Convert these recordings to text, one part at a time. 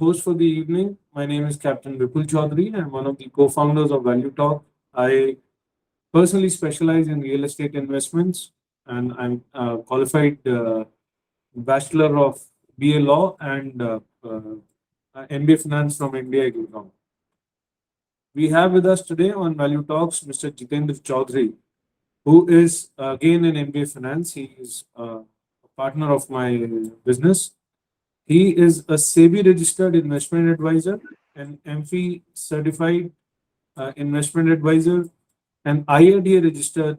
host for the evening. My name is Captain Vipul Chaudhary. I'm one of the co-founders of Value Talk. I personally specialize in real estate investments, and I'm a qualified Bachelor of BA Law and MBA Finance from MBA Gurgaon. We have with us today on Value Talks Mr. Jitendra Chaudhary, who is again in MBA Finance. He is a partner of my business. He is a SEBI registered investment advisor, an MFI certified investment advisor, an IRDA registered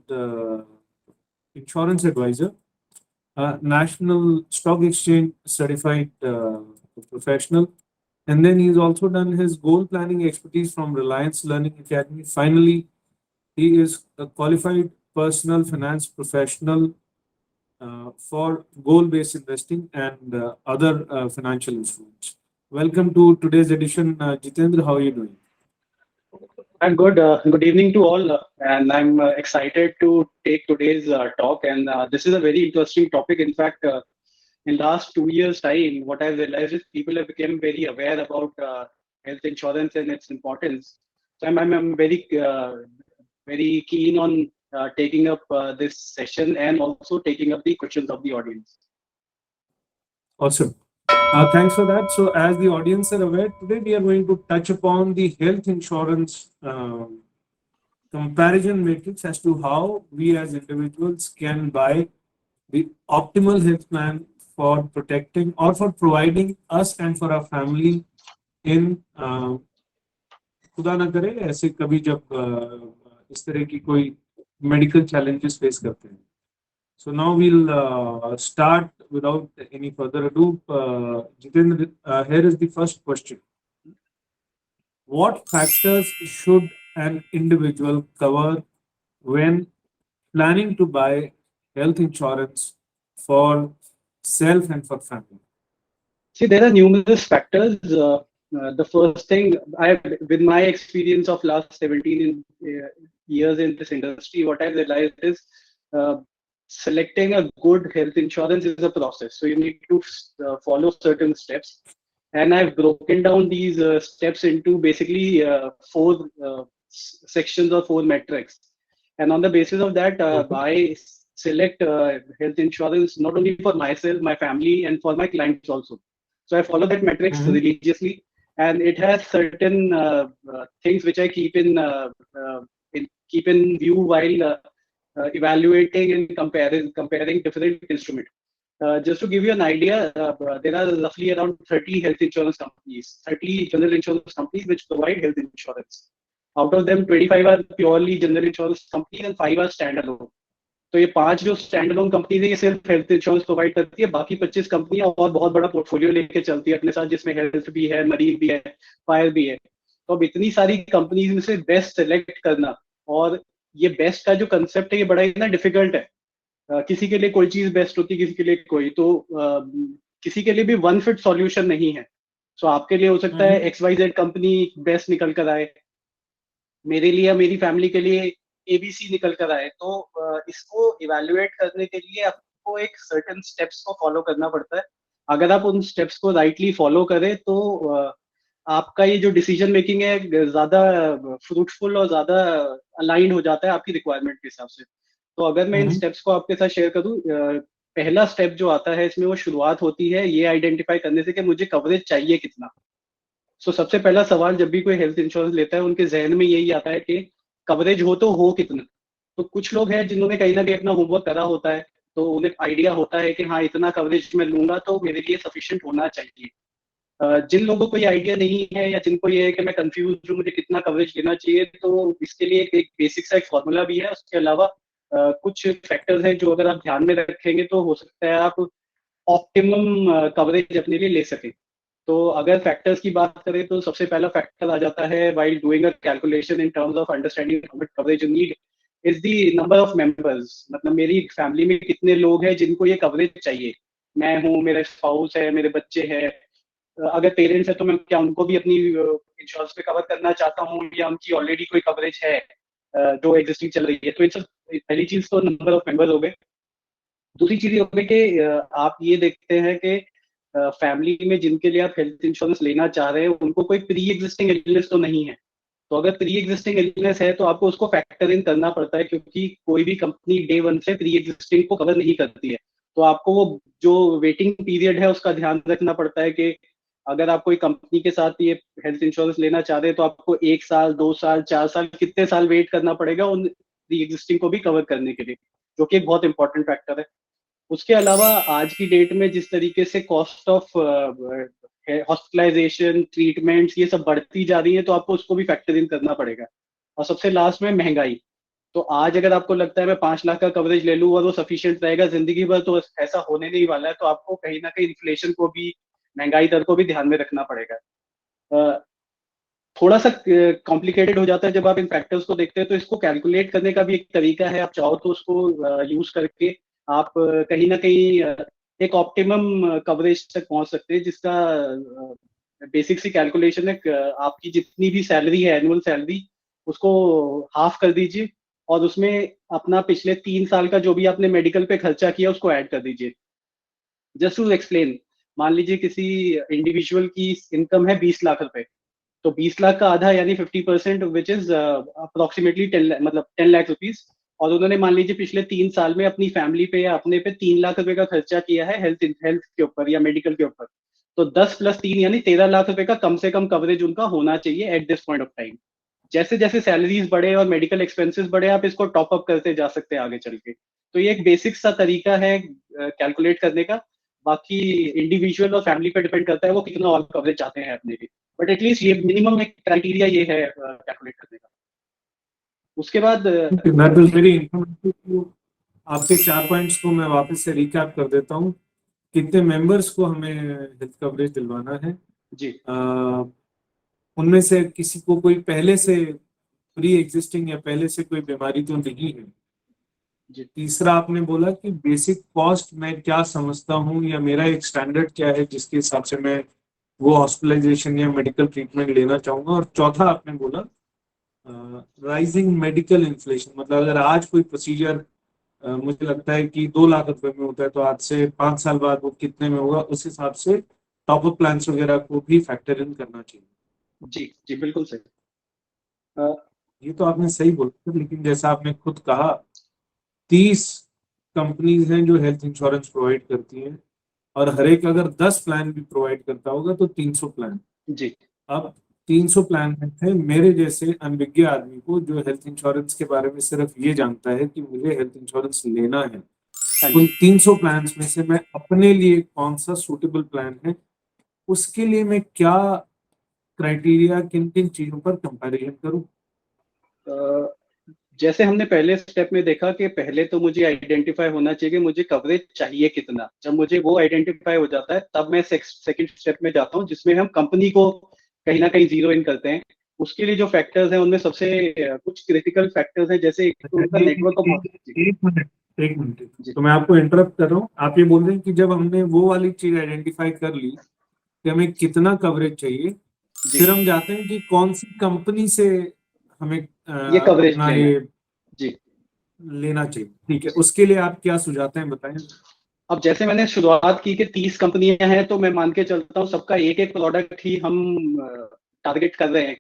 insurance advisor, National Stock Exchange certified professional, and then he's also done his goal planning expertise from Reliance Learning Academy. Finally, he is a qualified personal finance professional for goal-based investing and other financial instruments. Welcome to today's edition, Jitendra. How are you doing? I'm good. Good evening to all, and I'm excited to take today's talk. And this is a very interesting topic. In fact, in last 2 years' time, what I've realized is people have become very aware about health insurance and its importance. So I'm very keen on taking up this session and also taking up the questions of the audience. Awesome. Thanks for that. So, as the audience are aware, today we are going to touch upon the health insurance comparison matrix as to how we as individuals can buy the optimal health plan for protecting or for providing us and for our family in खुदा ना करे ऐसे कभी जब इस तरह की कोई मेडिकल चैलेंजेस फेस करते हैं. So now we'll start without any further ado. Jitendra, here is the first question. What factors should an individual cover when planning to buy health insurance for self and for family? See, there are numerous factors. The first thing, with my experience of last 17 years in this industry, what I've realized is selecting a good health insurance is a process. So you need to follow certain steps. And I've broken down these steps into basically four sections or four metrics. And on the basis of that, I select health insurance not only for myself, my family, and for my clients also. So I follow that metrics religiously, and it has certain things which I keep in view while evaluating and comparing different instruments. Just to give you an idea, there are roughly around 30 health insurance companies, 30 general insurance companies which provide health insurance. Out of them, 25 are purely general insurance companies and 5 are standalone. तो ये 5 जो standalone company है ये सिर्फ health insurance provide करती है. बाकी 25 कंपनियां और बहुत बड़ा पोर्टफोलियो लेके चलती है अपने साथ, जिसमें हेल्थ भी है, मरीन भी है, फायर भी है. तो अब इतनी सारी कंपनीज में से बेस्ट सेलेक्ट करना, और ये बेस्ट का जो कंसेप्ट है ये बड़ा ही ना डिफिकल्ट है. किसी के लिए कोई चीज बेस्ट होती है, किसी के लिए कोई. तो किसी के लिए भी वन फिट सॉल्यूशन नहीं है. सो आपके लिए हो सकता है XYZ कंपनी बेस्ट निकल कर आए, मेरे लिए या मेरी फैमिली के लिए ABC निकल कर आए. तो इसको इवेल्युएट करने के लिए आपको एक सर्टेन स्टेप्स को फॉलो करना पड़ता है. अगर आप उन स्टेप्स को राइटली फॉलो करें तो आपका ये जो डिसीजन मेकिंग है ज्यादा फ्रूटफुल और ज्यादा अलाइन हो जाता है आपकी रिक्वायरमेंट के हिसाब से. तो अगर मैं इन स्टेप्स को आपके साथ शेयर करूं, पहला स्टेप जो आता है इसमें वो शुरुआत होती है ये आइडेंटिफाई करने से कि मुझे कवरेज चाहिए कितना. सो सबसे पहला सवाल जब भी कोई हेल्थ इंश्योरेंस लेता है उनके जहन में यही आता है कि कवरेज हो तो हो कितना. तो कुछ लोग हैं जिन्होंने कहीं ना कहीं अपना होमवर्क करा होता है, तो उन्हें आइडिया होता है कि हाँ इतना कवरेज मैं लूंगा तो मेरे लिए सफिशिएंट होना चाहिए. जिन लोगों को ये आइडिया नहीं है या जिनको ये है कि मैं कंफ्यूज हूँ मुझे कितना कवरेज लेना चाहिए, तो इसके लिए एक बेसिक सा एक फॉर्मूला भी है. उसके अलावा कुछ फैक्टर्स हैं जो अगर आप ध्यान में रखेंगे तो हो सकता है आप ऑप्टिमम कवरेज अपने लिए ले सकें. तो अगर फैक्टर्स की बात करें तो सबसे पहला फैक्टर आ जाता है while doing a calculation in terms of understanding how much coverage you need is the number of members. मतलब मेरी फैमिली में कितने लोग हैं जिनको ये कवरेज चाहिए. मैं हूँ, मेरे स्पाउस है, मेरे बच्चे हैं. अगर पेरेंट्स है तो मैं क्या उनको भी अपनी इंश्योरेंस पे कवर करना चाहता हूँ या उनकी ऑलरेडी कोई कवरेज है जो एग्जिस्टिंग चल रही है. तो इट्स पहली चीज तो नंबर ऑफ मेंबर्स हो गए. दूसरी चीज ये हो गई कि आप ये देखते हैं कि फैमिली में जिनके लिए आप हेल्थ इंश्योरेंस लेना चाह रहे हैं उनको कोई प्री एग्जिस्टिंग इलनेस तो नहीं है। तो अगर प्री एग्जिस्टिंग इलनेस है तो आपको उसको फैक्टर इन करना पड़ता है, क्योंकि कोई भी कंपनी डे वन से प्री एग्जिस्टिंग को कवर नहीं करती है। तो आपको वो जो वेटिंग पीरियड है उसका ध्यान रखना पड़ता है कि अगर आप कोई कंपनी के साथ ये हेल्थ इंश्योरेंस लेना चाह रहे हैं तो आपको 1 साल, 2 साल, 4 साल, कितने साल वेट करना पड़ेगा उन प्री एग्जिस्टिंग को भी कवर करने के लिए, जो कि एक बहुत इंपॉर्टेंट फैक्टर है। उसके अलावा आज की डेट में जिस तरीके से कॉस्ट ऑफ हॉस्पिटलाइजेशन, ट्रीटमेंट्स ये सब बढ़ती जा रही है, तो आपको उसको भी फैक्टर इन करना पड़ेगा। और सबसे लास्ट में महंगाई। तो आज अगर आपको लगता है मैं 5 लाख का कवरेज ले लूँ और वो सफिशिएंट रहेगा जिंदगी भर, तो ऐसा होने नहीं वाला है। तो आपको कहीं ना कहीं इन्फ्लेशन को भी, महंगाई दर को भी ध्यान में रखना पड़ेगा। अ, थोड़ा सा कॉम्प्लिकेटेड हो जाता है जब आप इन फैक्टर्स को देखते हैं। तो इसको कैलकुलेट करने का भी एक तरीका है, आप चाहो तो उसको यूज करके आप कहीं ना कहीं एक ऑप्टिमम कवरेज तक पहुंच सकते हैं, जिसका बेसिक सी कैलकुलेशन है। आपकी जितनी भी सैलरी है, एनुअल सैलरी, उसको हाफ कर दीजिए और उसमें अपना पिछले 3 साल का जो भी आपने मेडिकल पे खर्चा किया उसको ऐड कर दीजिए। जस्ट टू एक्सप्लेन, मान लीजिए किसी इंडिविजुअल की इनकम है 20 लाख रुपए, तो 20 लाख का आधा यानी 50%, विच इज अप्रोक्सीमेटली 10, मतलब 10 लाख रुपीज। और उन्होंने मान लीजिए पिछले 3 साल में अपनी फैमिली पे या अपने पे 3 लाख रुपए का खर्चा किया है हेल्थ हेल्थ के ऊपर या मेडिकल के ऊपर। तो 10 + 3 यानी 13 लाख रुपए का कम से कम कवरेज उनका होना चाहिए at this point of time. जैसे जैसे सैलरीज बढ़े और मेडिकल एक्सपेंसेस बढ़े, आप इसको टॉप अप करते जा सकते हैं आगे चल के। तो ये एक बेसिक सा तरीका है कैलकुलेट करने का। बाकी इंडिविजुअल और फैमिली पे डिपेंड करता है वो कितना और कवरेज चाहते हैं अपने लिए, बट एटलीस्ट ये मिनिमम एक क्राइटेरिया ये है कैलकुलेट करने का। उसके बाद दैट इज वेरी इंफॉर्मेटिव। आपके 4 पॉइंट्स को मैं वापस से रिकैप कर देता हूँ। कितने मेंबर्स को हमें हेल्थ कवरेज दिलवाना है, जी उनमें से किसी को कोई पहले से प्री एग्जिस्टिंग या पहले से कोई बीमारी तो नहीं है। जी तीसरा आपने बोला कि बेसिक कॉस्ट मैं क्या समझता हूँ या मेरा एक स्टैंडर्ड क्या है जिसके हिसाब से मैं वो हॉस्पिटलाइजेशन या मेडिकल ट्रीटमेंट लेना चाहूंगा। और चौथा आपने बोला राइजिंग मेडिकल इन्फ्लेशन, मतलब अगर आज कोई प्रोसीजर मुझे लगता है कि 2 लाख रुपए में होता है तो आज से 5 साल बाद वो कितने में होगा, उस हिसाब से टॉप अप प्लान्स वगैरह को भी फैक्टर इन करना चाहिए। जी जी बिल्कुल सही। अ, ये तो आपने सही बोला, लेकिन जैसा आपने खुद कहा 30 कंपनीज हैं जो हेल्थ इंश्योरेंस प्रोवाइड करती हैं, और हर एक अगर 10 प्लान भी प्रोवाइड करता होगा तो 300 प्लान। जी अब 300 प्लान में थे मेरे जैसे अनभिज्ञ आदमी को जो हेल्थ इंश्योरेंस के बारे में सिर्फ ये जानता है कि मुझे हेल्थ इंश्योरेंस लेना है, हाँ उन जी। 300 प्लान में से मैं अपने लिए कौन सा सूटेबल प्लान है, उसके लिए मैं क्या क्राइटेरिया, किन किन चीजों पर कंपैरिजन करूं। अ, जैसे हमने पहले स्टेप में देखा कि पहले तो मुझे आइडेंटिफाई होना चाहिए कि मुझे कवरेज चाहिए कितना। जब मुझे वो आइडेंटिफाई हो जाता है तब मैं सेकंड स्टेप में जाता हूँ, जिसमें हम कंपनी को कहीं ना कहीं जीरो इन करते हैं। उसके लिए जो फैक्टर्स हैं उनमें सबसे कुछ क्रिटिकल फैक्टर्स हैं, जैसे एक तो उनका नेटवर्क ऑफ। एक मिनट, एक मिनट, जी तो मैं आपको इंटरप्ट कर रहा हूँ। आप ये बोल रहे हैं कि जब हमने वो वाली चीज आइडेंटिफाई कर ली कि हमें कितना कवरेज चाहिए, जी फिर हम जाते हैं कि कौन सी कंपनी से हमें ये कवरेज अपना लेना है। ये जी। लेना चाहिए। ठीक है, उसके लिए आप क्या सुझाते हैं, बताएं। अब जैसे मैंने शुरुआत की कि 30 कंपनियां हैं, तो मैं मान के चलता हूँ सबका एक एक प्रोडक्ट ही हम टारगेट कर रहे हैं।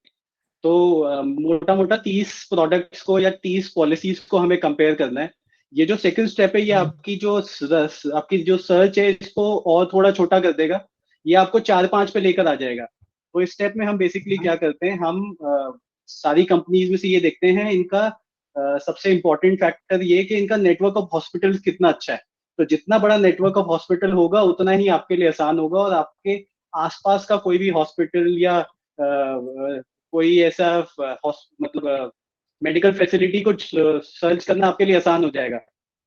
तो मोटा मोटा 30 प्रोडक्ट्स को या 30 पॉलिसीज को हमें कंपेयर करना है। ये जो सेकंड स्टेप है, ये आपकी जो सर्च है इसको और थोड़ा छोटा कर देगा। ये आपको 4-5 पे लेकर आ जाएगा। तो इस स्टेप में हम बेसिकली क्या करते हैं, हम सारी कंपनीज में से ये देखते हैं इनका सबसे इंपॉर्टेंट फैक्टर ये कि इनका नेटवर्क ऑफ हॉस्पिटल कितना अच्छा है। तो जितना बड़ा नेटवर्क ऑफ हॉस्पिटल होगा उतना ही आपके लिए आसान होगा, और आपके आसपास का कोई भी हॉस्पिटल या कोई ऐसा मतलब मेडिकल फैसिलिटी को सर्च करना आपके लिए आसान हो जाएगा।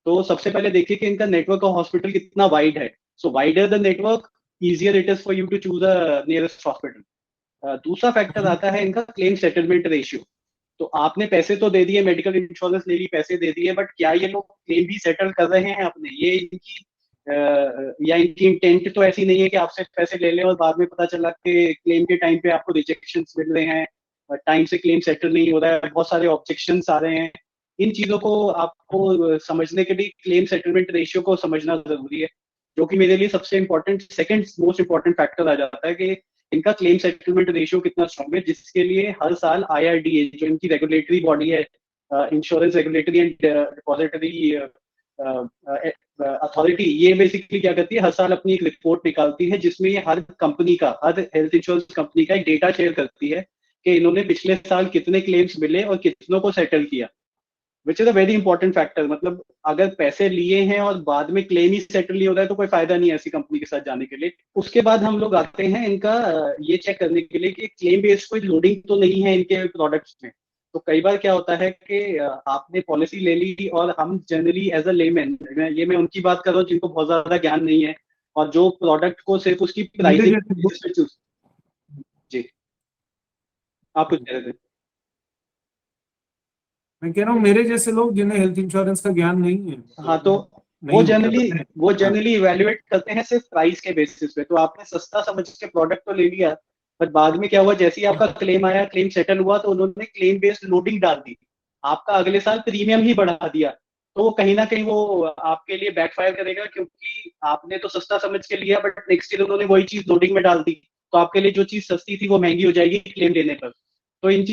तो सबसे पहले देखिए कि इनका नेटवर्क ऑफ हॉस्पिटल कितना वाइड है। So wider the network, easier it is for you to choose the nearest hospital. दूसरा फैक्टर आता है इनका क्लेम सेटलमेंट रेशियो। तो आपने पैसे तो दे दिए, मेडिकल इंश्योरेंस ले ली, पैसे दे दिए, बट क्या ये लोग क्लेम भी सेटल कर रहे हैं अपने? ये इनकी या इनकी इंटेंट तो ऐसी नहीं है कि आपसे पैसे ले लें और बाद में पता चला कि क्लेम के टाइम पे आपको रिजेक्शन मिल रहे हैं, टाइम से क्लेम सेटल नहीं हो रहा है, बहुत सारे ऑब्जेक्शन आ रहे हैं। इन चीजों को आपको समझने के लिए क्लेम सेटलमेंट रेशियो को समझना जरूरी है। जो कि मेरे लिए सबसे important second most important factor आ जाता है कि इनका क्लेम सेटलमेंट रेशियो कितना स्ट्रॉन्ग है, जिसके लिए हर साल IRDA जो इनकी रेगुलेटरी बॉडी है, insurance regulatory and depository authority, ये बेसिकली क्या करती है, हर साल अपनी एक रिपोर्ट निकालती है जिसमें ये हर कंपनी का, हर हेल्थ इंश्योरेंस कंपनी का एक डेटा शेयर करती है कि इन्होंने पिछले साल कितने क्लेम्स मिले और कितनों को सेटल किया, which is a very important factor. मतलब अगर पैसे लिए हैं और बाद में क्लेम ही सेटल नहीं होता है तो कोई फायदा नहीं है ऐसी कंपनी के साथ जाने के लिए। उसके बाद हम लोग आते हैं इनका ये चेक करने के लिए कि क्लेम बेस्ड कोई लोडिंग तो नहीं है इनके प्रोडक्ट्स में। तो कई बार क्या होता है कि आपने पॉलिसी ले ली और हम जनरली एज अ लेमैन, मैं उनकी बात कर रहा हूँ जिनको बहुत ज्यादा ज्ञान नहीं है और जो प्रोडक्ट को सिर्फ उसकी प्राइसिंग। जी, आप कुछ कह रहे थे? मैं कह रहा हूँ मेरे जैसे लोग जिन्हें हेल्थ इंश्योरेंस का ज्ञान नहीं है, हाँ, तो नहीं वो जनरली इवेल्युएट करते हैं सिर्फ प्राइस के बेसिस पे। तो आपने सस्ता समझ के प्रोडक्ट तो ले लिया, पर बाद में क्या हुआ, जैसे ही आपका क्लेम आया, क्लेम सेटल हुआ, तो उन्होंने क्लेम बेस्ड लोडिंग डाल दी, आपका अगले साल प्रीमियम ही बढ़ा दिया। तो वो कहीं ना कहीं वो आपके लिए बैकफायर करेगा, क्योंकि आपने तो सस्ता समझ के लिया बट नेक्स्ट ईयर उन्होंने वही चीज लोडिंग में डाल दी, तो आपके लिए जो चीज सस्ती थी वो महंगी हो जाएगी क्लेम लेने पर। तो इन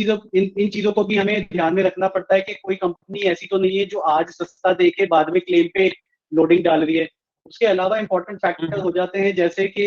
चीजों को भी हमें ध्यान में रखना पड़ता है कि कोई कंपनी ऐसी तो नहीं है जो आज सस्ता दे के बाद में क्लेम पे लोडिंग डाल रही है। उसके अलावा इंपॉर्टेंट फैक्टर हो जाते हैं जैसे कि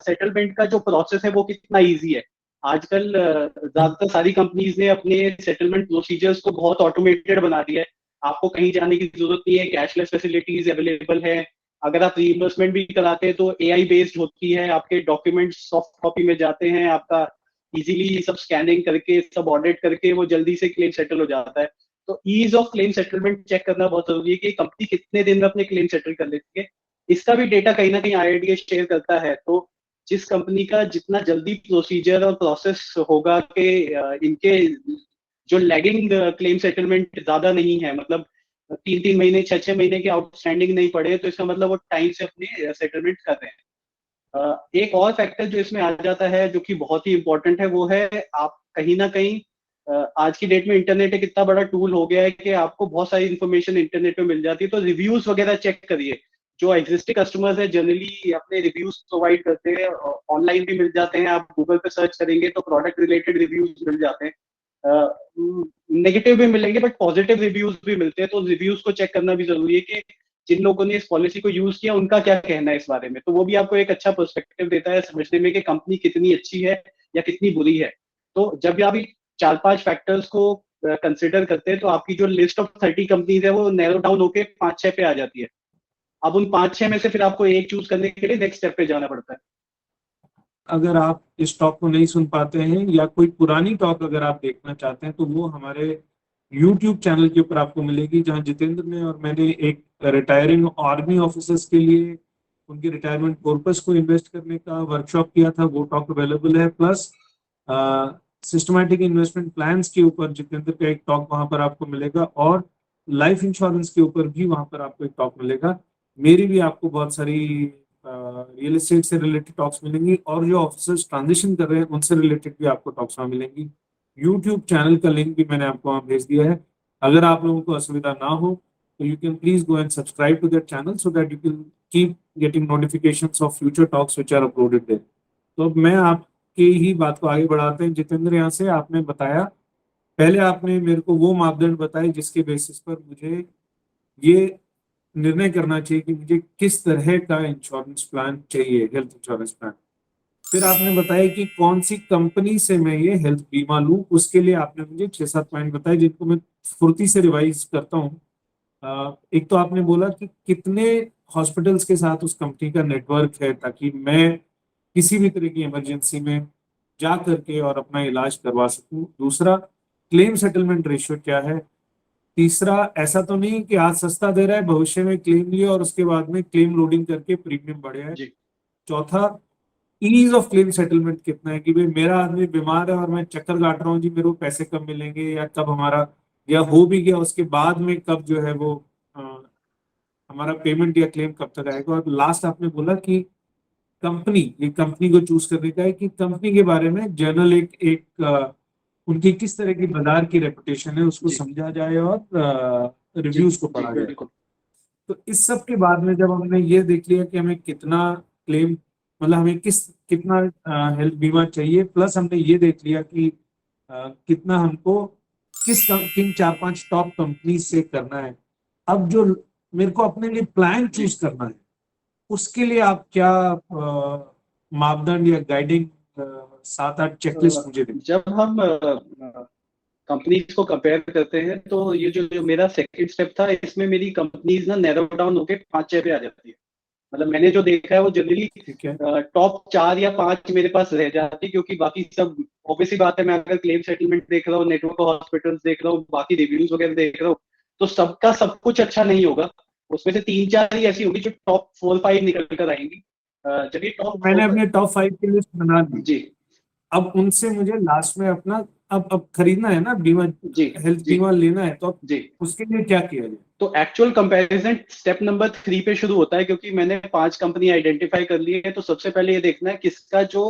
सेटलमेंट का जो प्रोसेस है वो कितना इजी है। आजकल ज्यादातर सारी कंपनीज ने अपने सेटलमेंट प्रोसीजर्स को बहुत ऑटोमेटेड बना दिया है। आपको कहीं जाने की जरूरत नहीं है, कैशलेस फैसिलिटीज अवेलेबल है। अगर आप रीइंबर्समेंट भी कराते हैं तो AI बेस्ड होती है, आपके डॉक्यूमेंट्स सॉफ्ट कॉपी में जाते हैं, आपका इजीली सब स्कैनिंग करके सब ऑडिट करके वो जल्दी से क्लेम सेटल हो जाता है। तो ease of claim settlement check करना बहुत जरूरी है कि कंपनी कितने दिन में अपने क्लेम सेटल कर लेती है। इसका भी डेटा कहीं ना कहीं IRDA शेयर करता है। तो जिस कंपनी का जितना जल्दी प्रोसीजर और प्रोसेस होगा कि इनके जो लैगिंग क्लेम सेटलमेंट ज्यादा नहीं है, मतलब 3-3 महीने 6-6 महीने के आउटस्टैंडिंग नहीं पड़े, तो इसका मतलब वो टाइम से अपने सेटलमेंट कर रहे हैं। एक और फैक्टर जो इसमें आ जाता है जो कि बहुत ही इंपॉर्टेंट है, वो है आप कहीं ना कहीं आज की डेट में इंटरनेट एक इतना बड़ा टूल हो गया है कि आपको बहुत सारी इन्फॉर्मेशन इंटरनेट पे मिल जाती है। तो रिव्यूज वगैरह चेक करिए। जो एग्जिस्टिंग कस्टमर्स है जनरली अपने रिव्यूज प्रोवाइड करते हैं, ऑनलाइन भी मिल जाते हैं, आप गूगल पे सर्च करेंगे तो प्रोडक्ट रिलेटेड रिव्यूज मिल जाते हैं। नेगेटिव भी मिलेंगे बट पॉजिटिव रिव्यूज भी मिलते हैं, तो रिव्यूज को चेक करना भी जरूरी है कि जिन लोगों ने इस पॉलिसी को यूज किया उनका क्या कहना है इस बारे में। तो वो भी आपको एक अच्छा पर्सपेक्टिव देता है समझने में कि कंपनी कितनी अच्छी है या कितनी बुरी है। तो जब आप 4-5 फैक्टर्स को कंसिडर करते हैं तो आपकी जो लिस्ट ऑफ 30 कंपनीज है वो नैरो डाउन होके 5-6 पे आ जाती है। अब उन 5-6 में से फिर आपको एक चूज करने के लिए नेक्स्ट स्टेप पे जाना पड़ता है। अगर आप इस टॉक को नहीं सुन पाते हैं या कोई पुरानी टॉक अगर आप देखना चाहते हैं तो वो हमारे YouTube चैनल के ऊपर आपको मिलेगी, जहां जितेंद्र ने और मैंने एक रिटायरिंग आर्मी ऑफिसर्स के लिए उनके रिटायरमेंट कॉर्पस को इन्वेस्ट करने का वर्कशॉप किया था, वो टॉक अवेलेबल है। प्लस सिस्टमैटिक इन्वेस्टमेंट प्लान्स के ऊपर जितेंद्र का एक टॉक वहां पर आपको मिलेगा, और लाइफ इंश्योरेंस के ऊपर भी वहां पर आपको एक टॉक मिलेगा। मेरी भी आपको बहुत सारी रियल एस्टेट से रिलेटेड टॉक्स मिलेंगी, और जो ऑफिसर्स ट्रांजिशन कर रहे हैं उनसे रिलेटेड भी आपको टॉक्स वहां मिलेंगी। यूट्यूब चैनल का लिंक भी मैंने आपको वहां भेज दिया है। अगर आप लोगों को असुविधा ना हो तो you can please go and subscribe to that channel so that you can keep getting notifications of future talks which are uploaded there. तो अब मैं आपकी ही बात को आगे बढ़ाते हैं। जितेंद्र, यहाँ से आपने बताया, पहले आपने मेरे को वो मापदंड बताए जिसके बेसिस पर मुझे ये निर्णय करना चाहिए कि मुझे किस तरह का इंश्योरेंस प्लान चाहिए, हेल्थ इंश्योरेंस प्लान। फिर आपने बताया कि कौन सी कंपनी से मैं ये हेल्थ बीमा लूं, उसके लिए आपने मुझे 6-7 पॉइंट बताए जिनको मैं फुर्ती से रिवाइज करता हूँ। एक तो आपने बोला कि कितने हॉस्पिटल्स के साथ उस कंपनी का नेटवर्क है ताकि मैं किसी भी तरह की इमरजेंसी में जा करके और अपना इलाज करवा सकूं। दूसरा, क्लेम सेटलमेंट रेशियो क्या है। तीसरा, ऐसा तो नहीं कि आज सस्ता दे रहा है भविष्य में क्लेम लिया और उसके बाद में क्लेम लोडिंग करके प्रीमियम बढ़े है। जी, चौथा, ईज ऑफ क्लेम सेटलमेंट कितना है कि भाई मेरा आदमी बीमार है और मैं चक्कर काट रहा हूँ जी मेरे को पैसे कब मिलेंगे, या कब हमारा, या हो भी गया उसके बाद में कब जो है वो हमारा पेमेंट या क्लेम कब तक आएगा। और लास्ट आपने बोला कि कंपनी, ये कंपनी को चूज करने का है कि कंपनी के बारे में जर्नल एक एक उनकी किस तरह की बाजार की रेपुटेशन है उसको जी, समझा जाए और जी, रिव्यूज को जी, पढ़ा जाए। बिल्कुल। तो इस सब के बाद में जब हमने ये देख लिया कि हमें कितना क्लेम, मतलब हमें कितना हेल्थ बीमा चाहिए, प्लस हमने ये देख लिया कि कितना हमको किन 4-5 टॉप कंपनी से करना है, अब जो मेरे को अपने लिए प्लान चूज करना है, उसके लिए आप क्या मापदंड या गाइडिंग 7-8 चेकलिस्ट मुझे दें। जब हम कंपनीज को कंपेयर करते हैं तो ये जो मेरा सेकंड स्टेप था, इसमें मेरी कंपनीज ना नैरो डाउन होके 5-6 पे आ जाती है। मतलब मैंने जो देखा है वो जनरली ठीक है। टॉप 4 या 5 मेरे पास रह जाती है, क्योंकि बाकी सब ऑब्वियसली बात है, मैं अगर क्लेम सेटलमेंट देख रहा हूँ, नेटवर्क हॉस्पिटल्स देख रहा हूँ, बाकी रिव्यूज वगैरह देख रहा हूँ, तो सबका सब कुछ अच्छा नहीं होगा। उसमें से 3-4 ही ऐसी होंगी जो टॉप 4-5 निकल कर आएंगी। जब ये तो टॉप मैंने 4, अपने टॉप 5 की लिस्ट बना दी। जी अब उनसे मुझे लास्ट में अपना अब खरीदना है ना बीमा, जी हेल्थ जी बीमा लेना है, तो अब जी। उसके लिए क्या किया जाए। तो एक्चुअल कंपैरिजन स्टेप नंबर 3 पे शुरू होता है, क्योंकि मैंने 5 कंपनी आइडेंटिफाई कर ली है। तो सबसे पहले ये देखना है किसका जो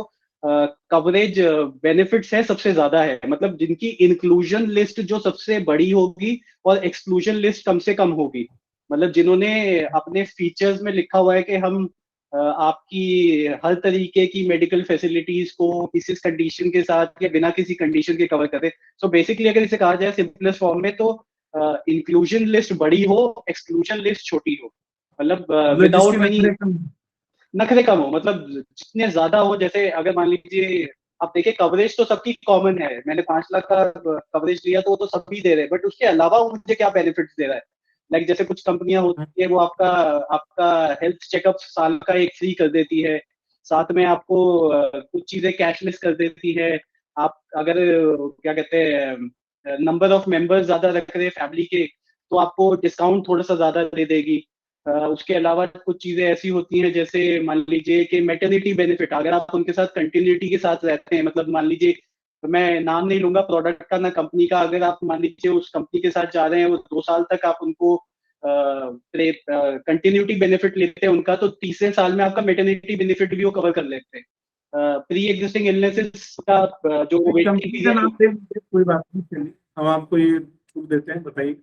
कवरेज बेनिफिट्स है सबसे ज्यादा है, मतलब जिनकी इंक्लूजन लिस्ट जो सबसे बड़ी होगी और एक्सक्लूजन लिस्ट कम से कम होगी। मतलब जिन्होंने अपने फीचर्स में लिखा हुआ है कि हम आपकी हर तरीके की मेडिकल फैसिलिटीज को किसी कंडीशन के साथ या बिना किसी कंडीशन के कवर करें। सो बेसिकली अगर इसे कहा जाए सिंपलेस्ट फॉर्म में, तो इंक्लूजन लिस्ट बड़ी हो, एक्सक्लूजन लिस्ट छोटी हो, मतलब मतलब जिसके विदाउट मेनी नखरे कम। नखरे कम हो। मतलब जितने ज्यादा हो, जैसे अगर मान लीजिए आप देखिए, कवरेज तो सबकी कॉमन है, मैंने 5 लाख का कवरेज लिया तो वो तो सभी दे रहे हैं, बट उसके अलावा वो मुझे क्या बेनिफिट्स दे रहा है। लाइक जैसे कुछ कंपनियां होती है वो आपका आपका हेल्थ चेकअप साल का एक फ्री कर देती है, साथ में आपको कुछ चीजें कैशलेस कर देती है। आप अगर क्या कहते हैं नंबर ऑफ मेंबर्स ज्यादा रख रहे हैं फैमिली के, तो आपको डिस्काउंट थोड़ा सा ज्यादा दे देगी। उसके अलावा कुछ चीजें ऐसी होती हैं, जैसे मान लीजिए कि मैटरनिटी बेनिफिट, अगर आप उनके साथ कंटिन्यूटी के साथ रहते हैं, मतलब मान लीजिए मैं नाम नहीं लूंगा प्रोडक्ट का ना कंपनी का, अगर आप मान लीजिए उस कंपनी के साथ जा रहे हैं, वो 2 साल तक आप उनको कंटिन्यूटी बेनिफिट लेते हैं उनका, तो तीसरे साल में आपका मैटरनिटी बेनिफिट भी वो कवर कर लेते हैं। प्री एग्जिस्टिंग इलनेसेस का जो वेटिंग कंपनी का पीरियड, नाम दे दीजिए, कोई बात नहीं, चलिए हम आपको ये छूट देते हैं, बताइए।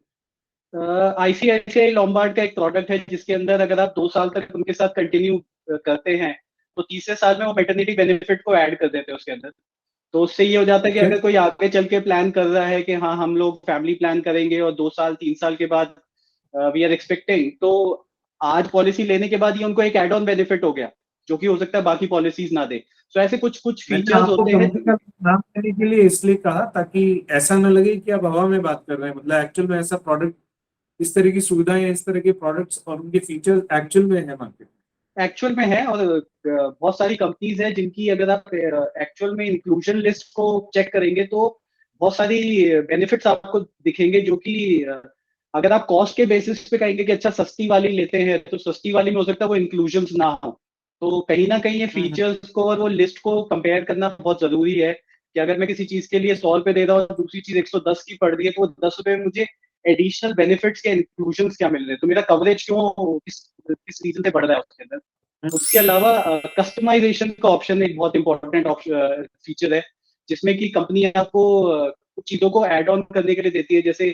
आईसीआईसीआई लॉम्बार्ड का एक प्रोडक्ट है, जिसके अंदर अगर आप 2 साल तक उनके साथ कंटिन्यू करते हैं, तो तीसरे साल में वो मैटरनिटी बेनिफिट को ऐड कर देते हैं उसके अंदर। तो उससे ये हो जाता है कि ओके। अगर कोई आगे चल के प्लान कर रहा है कि हाँ हम लोग फैमिली प्लान करेंगे और 2 साल 3 साल के बाद वी आर एक्सपेक्टिंग, तो आज पॉलिसी लेने के बाद ये उनको एक एड ऑन बेनिफिट हो गया, जो कि हो सकता है बाकी पॉलिसीज ना दे। तो ऐसे कुछ कुछ मैंने फीचर्स आपको होते हैं। कंपनी का नाम देने के लिए इसलिए कहा ताकि ऐसा न लगे कि आप हवा में बात कर रहे हैं, मतलब एक्चुअल में ऐसा प्रोडक्ट, इस तरह की सुविधाएं, इस तरह के प्रोडक्ट्स और उनके फीचर्स एक्चुअल में है मार्केट एक्चुअल में है, और बहुत सारी कंपनीज है जिनकी अगर आप एक्चुअल में इंक्लूजन लिस्ट को चेक करेंगे तो बहुत सारी बेनिफिट्स आपको दिखेंगे, जो कि अगर आप कॉस्ट के बेसिस पे कहेंगे कि अच्छा सस्ती वाली लेते हैं, तो सस्ती वाली में हो सकता है वो इंक्लूजन ना हो। तो कहीं ना कहीं ये में। फीचर्स को और वो लिस्ट को कंपेयर करना बहुत जरूरी है, कि अगर मैं किसी चीज के लिए 100 रुपए दे रहा हूँ, दूसरी चीज 110 की पड़ रही है, तो वो 10 रुपए में मुझे एडिशनल बेनिफिट्स के इंक्लूजन क्या मिल रहे हैं, तो मेरा कवरेज क्यों किस किस रीजन से बढ़ रहा है उसके अंदर। उसके अलावा कस्टमाइजेशन का ऑप्शन एक बहुत इंपॉर्टेंट फीचर है, जिसमें कि कंपनी आपको कुछ चीजों को ऐड ऑन करने के लिए देती है। जैसे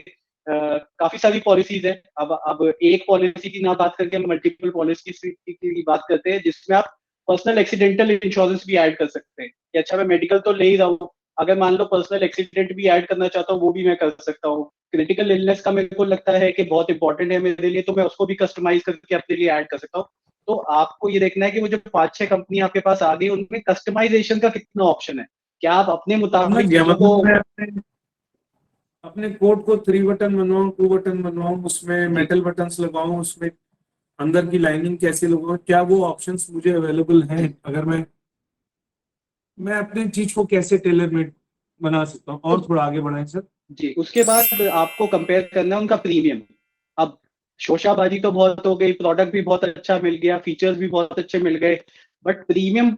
काफी सारी पॉलिसीज है, अब एक पॉलिसी की ना बात करके हम मल्टीपल पॉलिसी की बात करते हैं, जिसमें आप पर्सनल एक्सीडेंटल इंश्योरेंस भी ऐड कर सकते हैं, कि अच्छा मैं मेडिकल तो ले ही रहा हूँ, अगर मान लो पर्सनल एक्सीडेंट भी ऐड करना चाहता हूँ वो भी मैं कर सकता हूँ। क्रिटिकल इलनेस का मेरे को लगता है कि बहुत इंपॉर्टेंट है मेरे लिए, तो मैं उसको भी कस्टमाइज करके अपने लिए ऐड कर सकता हूँ। तो आपको ये देखना है कि वो जो 5-6 कंपनी आपके पास आ गई, उनमें कस्टमाइजेशन का कितना ऑप्शन है, क्या आप अपने समझ मुताबिक गया, चीजों को। मतलब मैं अपने कोड को 3 बटन बनवाऊं, 2 बटन बनवाऊं, उसमें जी मेटल बटन्स लगाऊं, उसमें अंदर की लाइनिंग कैसे लगाऊं, क्या वो ऑप्शंस मुझे अवेलेबल हैं, अगर मैं अपनी चीज को कैसे टेलर मेड बना सकता हूँ, तो और थोड़ा आगे बढ़ाएं सर। जी, उसके बाद आपको कंपेयर करना है उनका प्रीमियम। अब शोशाबाजी तो बहुत हो गई, प्रोडक्ट भी बहुत अच्छा मिल गया, फीचर्स भी बहुत अच्छे मिल गए, but premium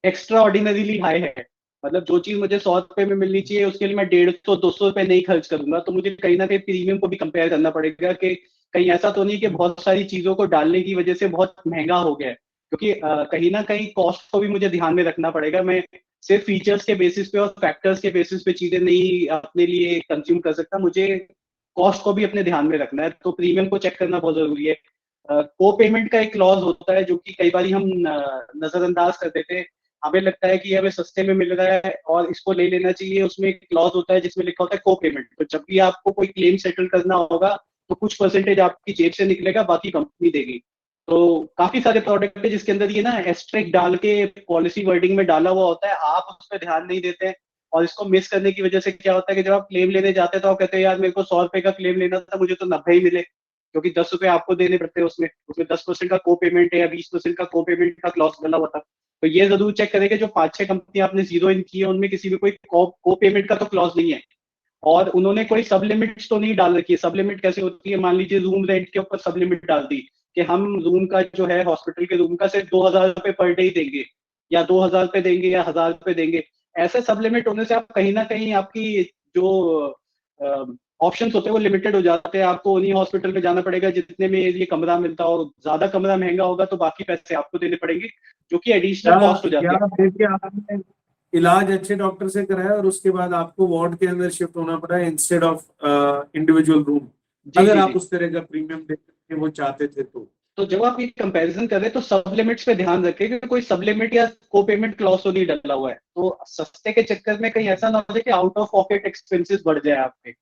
extra ordinarily high है। मतलब जो चीज मुझे 100 रुपए में मिलनी चाहिए, उसके लिए मैं 150-200 रुपए नहीं खर्च करूंगा, तो मुझे कहीं ना कहीं प्रीमियम को भी कंपेयर करना पड़ेगा, कि कहीं ऐसा तो नहीं कि बहुत सारी चीजों को डालने की वजह से बहुत महंगा हो गया है। क्योंकि कहीं ना कहीं कॉस्ट को भी मुझे ध्यान में रखना पड़ेगा, मैं सिर्फ फीचर्स के बेसिस पे और फैक्टर्स के बेसिस पे चीजें नहीं अपने लिए कंज्यूम कर सकता, मुझे कॉस्ट को भी अपने ध्यान में रखना है, तो प्रीमियम को चेक करना बहुत जरूरी है। को पेमेंट का एक क्लॉज होता है जो कि कई बार हम नजरअंदाज कर देते हैं। हमें लगता है कि ये हमें सस्ते में मिल रहा है और इसको ले लेना चाहिए। उसमें एक क्लॉज होता है जिसमें लिखा होता है को पेमेंट। तो जब भी आपको कोई क्लेम सेटल करना होगा तो कुछ परसेंटेज आपकी जेब से निकलेगा, बाकी कंपनी देगी। तो काफी सारे प्रोडक्ट है जिसके अंदर ये ना एस्ट्रिक डाल के पॉलिसी वर्डिंग में डाला हुआ होता है, आप उस पर ध्यान नहीं देते हैं। और इसको मिस करने की वजह से क्या होता है कि जब आप क्लेम लेने जाते हैं तो आप कहते हैं यार मेरे को 100 रुपए का क्लेम लेना था, मुझे तो 90 ही मिले, क्योंकि 10 रुपए आपको देने पड़ते हैं। उसमें उसमें 10% का को पेमेंट है या 20% का को पेमेंट का क्लॉज डला हुआ था। तो ये जरूर चेक करेंगे जो 5-6 कंपनी आपने जीरो इन की है उनमें किसी में कोई को पेमेंट का तो क्लॉज नहीं है। और उन्होंने कोई सब लिमिट्स तो नहीं डाल रखी है। सब लिमिट कैसे होती है, मान लीजिए रूम रेंट के ऊपर सब लिमिट डाल दी कि हम रूम का जो है हॉस्पिटल के रूम का सिर्फ 2,000 रुपए पर डे ही देंगे, या 2,000 रुपए देंगे, या 1,000 रुपए देंगे। ऐसे सब लिमिट होने से आप कहीं ना कहीं आपकी जो ऑप्शंस होते हैं वो लिमिटेड हो जाते हैं। आपको उन्हीं हॉस्पिटल में जाना पड़ेगा जितने में ये कमरा मिलता हो। ज्यादा कमरा महंगा होगा तो बाकी पैसे आपको देने पड़ेंगे, जो कि एडिशनल कॉस्ट हो जाती है। देखिए आपने इलाज अच्छे डॉक्टर से कराया और उसके बाद आपको वार्ड के अंदर शिफ्ट होना पड़ा है इंस्टेड ऑफ इंडिविजुअल रूम, जी अगर जी आप जी। उस तरह का प्रीमियम देके वो चाहते थे तो जब आप ये कंपैरिजन कर रहे हैं तो सब लिमिट्स पे ध्यान रखें कि कोई सब लिमिट या को पेमेंट क्लॉज तो नहीं डला हुआ है, तो सस्ते के चक्कर में कहीं ऐसा ना हो जाए कि आउट ऑफ पॉकेट एक्सपेंसेस बढ़ जाए आपके।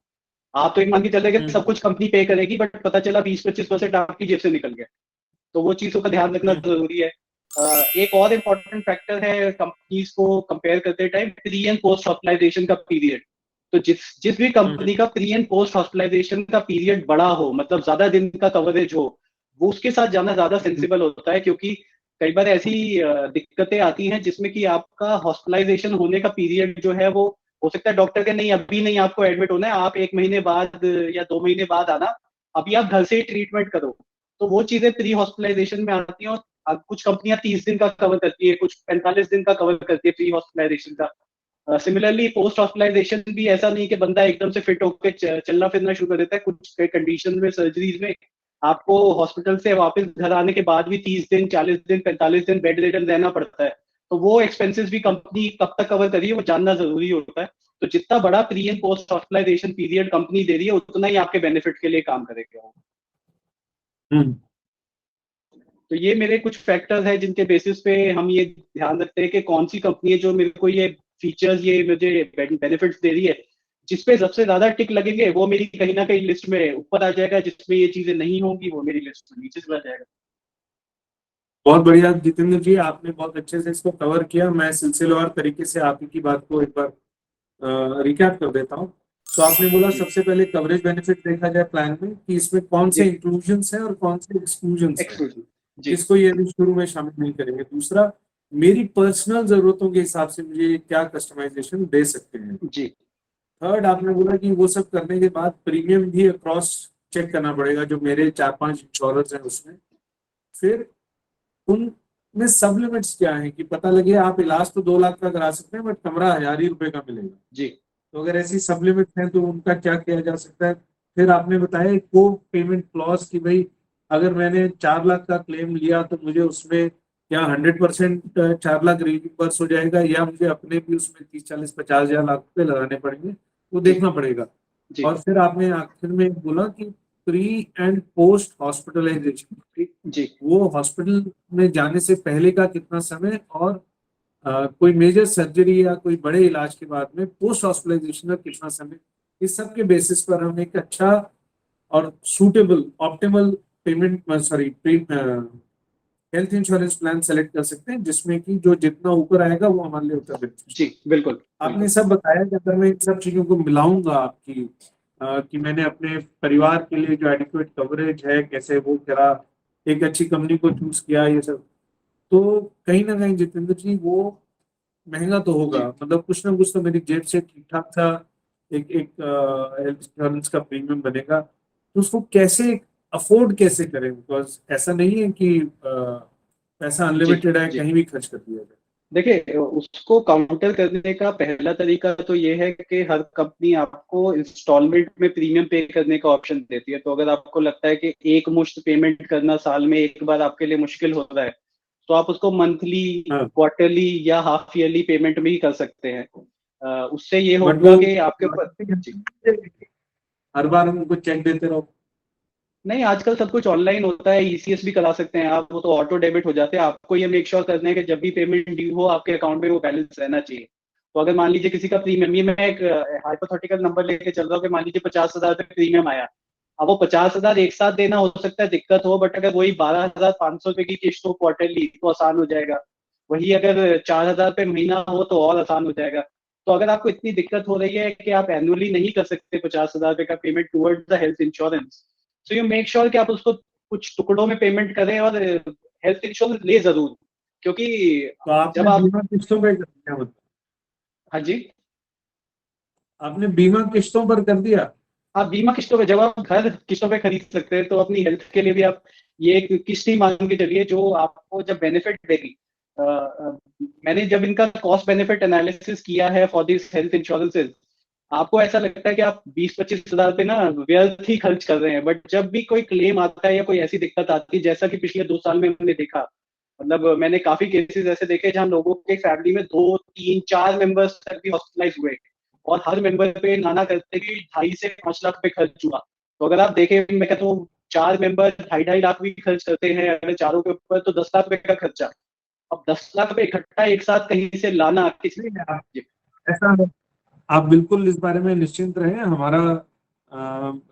आप तो एक मान के चल रहे कि सब कुछ कंपनी पे करेगी, बट पता चला 20-25% आपकी जेब से निकल गया। तो वो चीजों का ध्यान रखना जरूरी है। एक और इम्पोर्टेंट फैक्टर है कंपनीज को कंपेयर करते time, pre and post hospitalisation का पीरियड। तो जिस जिस भी कंपनी का प्री एंड पोस्ट हॉस्पिटलाइजेशन का पीरियड बड़ा हो, मतलब ज्यादा दिन का कवरेज हो, वो उसके साथ जाना ज्यादा सेंसिबल होता है। क्योंकि कई बार ऐसी दिक्कतें आती हैं जिसमें कि आपका हॉस्पिटलाइजेशन होने का पीरियड जो है वो हो सकता है डॉक्टर के नहीं अभी नहीं आपको एडमिट होना है, आप 1 महीने बाद या 2 महीने बाद आना, अभी आप घर से ही ट्रीटमेंट करो। तो वो चीजें प्री हॉस्पिटलाइजेशन में आती हैं। और कुछ कंपनियां 30 दिन का कवर करती है, कुछ 45 दिन का कवर करती है प्री हॉस्पिटलाइजेशन का। सिमिलरली पोस्ट हॉस्पिटलाइजेशन भी ऐसा नहीं कि बंदा एकदम से फिट होकर चलना फिरना शुरू कर देता है। कुछ कंडीशन में, सर्जरीज में आपको हॉस्पिटल से वापस घर आने के बाद भी 30 दिन, 40 दिन, 45 दिन बेड रिडन रहना पड़ता है। तो वो एक्सपेंसेस भी कंपनी कब तक कवर कर रही है वो जानना जरूरी होता है। तो जितना बड़ा pre and post hospitalisation period company दे रही है उतना ही आपके बेनिफिट के लिए काम करेगा। तो ये मेरे कुछ फैक्टर्स हैं जिनके बेसिस पे हम ये ध्यान रखते हैं कि कौन सी कंपनी है जो मेरे को ये फीचर्स, ये मुझे बेनिफिट्स दे रही है। जिसपे सबसे ज्यादा टिक लगेंगे वो मेरी कहीं ना कहीं लिस्ट में ऊपर आ जाएगा, जिसमें ये चीजें नहीं होंगी वो मेरी लिस्ट में नीचे चला जाएगा। बहुत बढ़िया जितेंद्र जी, आपने बहुत अच्छे से इसको कवर किया। मैं सिलसिलेवार तरीके से आप ही की बात को एक बार रिकैप कर देता हूँ। तो आपने बोला जी सबसे पहले कवरेज बेनिफिट देखा जाए प्लान में कि इसमें कौन से जी। इंक्लूजन्स हैं और कौन से एक्सक्लूजन्स हैं, एक्सक्लूसिव। जी इसको ये अभी शुरू में शामिल नहीं करेंगे। दूसरा, मेरी पर्सनल जरूरतों के हिसाब से मुझे क्या कस्टमाइजेशन दे सकते हैं। जी थर्ड, आपने बोला कि वो सब करने के बाद प्रीमियम भी अक्रॉस चेक करना पड़ेगा जो मेरे 4-5 इंश्योरेंस हैं उसमें। फिर उनमें सब लिमिट्स क्या है कि पता लगे आप इलाज तो 2 लाख का करा सकते हैं बट कमरा 1,000 ही रुपए का मिलेगा। जी तो अगर ऐसी सब लिमिट्स हैं तो उनका क्या किया जा सकता है। फिर आपने बताया को पेमेंट क्लॉज की भाई अगर मैंने 4 लाख का क्लेम लिया तो मुझे उसमें या 100% 4 लाख रिवर्स हो जाएगा या मुझे अपने भी उसमें 30, 40, 50 हजार लाख रुपए लगाने पड़ेंगे, वो जी देखना पड़ेगा। जी और फिर आपने आखिर में बोला कि प्री एंड पोस्ट हॉस्पिटलाइजेशन, जी वो हॉस्पिटल में जाने से पहले का कितना समय और कोई मेजर सर्जरी या कोई बड़े इलाज के बाद में पोस्ट हॉस्पिटलाइजेशन का कितना समय, इस सब के बेसिस पर हम एक अच्छा और suitable optimal payment sorry health insurance plan select कर सकते हैं जिसमें कि जो जितना ऊपर आएगा वो हमारे लिए उतना बेनिफिशियल। जी। बिल्कुल आपने बिल्कुल। सब बताया कि अगर मैं इन सब चीजों को मिलाऊंगा आपकी कि मैंने अपने परिवार के लिए जो एडिक्वेट कवरेज है कैसे वो करा, एक अच्छी कंपनी को चूज किया, ये सब तो कहीं ना कहीं जितेंद्र जी वो महंगा तो होगा, जी मतलब कुछ ना कुछ तो मेरी जेब से ठीक ठाक सा एक एक हेल्थ इंश्योरेंस का प्रीमियम बनेगा। तो उसको कैसे अफोर्ड कैसे करें, बिकॉज ऐसा नहीं है कि पैसा जी अनलिमिटेड है जी। कहीं भी खर्च कर दिया जाए। देखिए उसको काउंटर करने का पहला तरीका तो ये है कि हर कंपनी आपको इंस्टॉलमेंट में प्रीमियम पे करने का ऑप्शन देती है। तो अगर आपको लगता है कि एक मुश्त पेमेंट करना साल में एक बार आपके लिए मुश्किल हो रहा है, तो आप उसको मंथली, हाँ क्वार्टरली या हाफ ईयरली पेमेंट में ही कर सकते हैं। उससे ये बट होगा वो कि आपके ऊपर। जी। हर बार उनको चेक देते रहो। नहीं, आजकल सब कुछ ऑनलाइन होता है, ईसीएस भी करा सकते हैं आप, वो तो ऑटो डेबिट हो जाते हैं। आपको ये मेक श्योर करना है कि जब भी पेमेंट ड्यू हो आपके अकाउंट में वो बैलेंस रहना चाहिए। तो अगर मान लीजिए किसी का प्रीमियम, ये मैं एक हाइपोथेटिकल नंबर लेके चल रहा हूँ कि मान लीजिए 50,000 रुपये प्रीमियम आया। अब वो 50,000 एक साथ देना हो सकता है दिक्कत हो, बट अगर वही 12,500 रुपये की किस्त हो क्वार्टरली तो आसान हो जाएगा। वही अगर 4,000 रुपये महीना हो तो और आसान हो जाएगा। तो अगर आपको इतनी दिक्कत हो रही है कि आप एनुअली नहीं कर सकते 50,000 रुपये का payment towards the health insurance, so you make sure कि आप उसको कुछ टुकड़ों में पेमेंट करें और हेल्थ इंश्योरेंस ले जरूर, क्योंकि तो आपने जब आप, बीमा किस्तों पे कर दिया, मतलब हाँ जी, आपने बीमा किस्तों पर कर दिया। आप बीमा किस्तों पे, जब आप घर किस्तों पे खरीद सकते हैं तो अपनी हेल्थ के लिए भी आप ये एक किस्त ही मान के चलिए जो आपको जब बेनिफिट देगी। मैंने जब इनका कॉस्ट बेनिफिट एनालिसिस किया है फॉर दिस हेल्थ इंश्योरेंसेज, आपको ऐसा लगता है कि आप 20-25 हजार पे ना व्यर्थ ही खर्च कर रहे हैं, बट जब भी कोई क्लेम आता है या कोई ऐसी दिक्कत आती है, जैसा कि पिछले 2 साल में हमने देखा, मतलब मैंने काफी केसेस ऐसे देखे जहां लोगों के फैमिली में 2, 3, 4 मेंबर्स तक भी हॉस्पिटलाइज हुए और हर मेंबर पे नाना करते भी 2.5 से 5 लाख रुपए खर्च हुआ। तो अगर आप देखें, मैं कहता हूँ 4 मेंबर 2.5-2.5 लाख भी खर्च करते हैं अगर चारों के ऊपर, तो 10 लाख रुपए का खर्चा। अब 10 लाख रुपए इकट्ठा एक साथ कहीं से लाना किसी, नहीं, ऐसा आप बिल्कुल इस बारे में निश्चिंत रहें। हमारा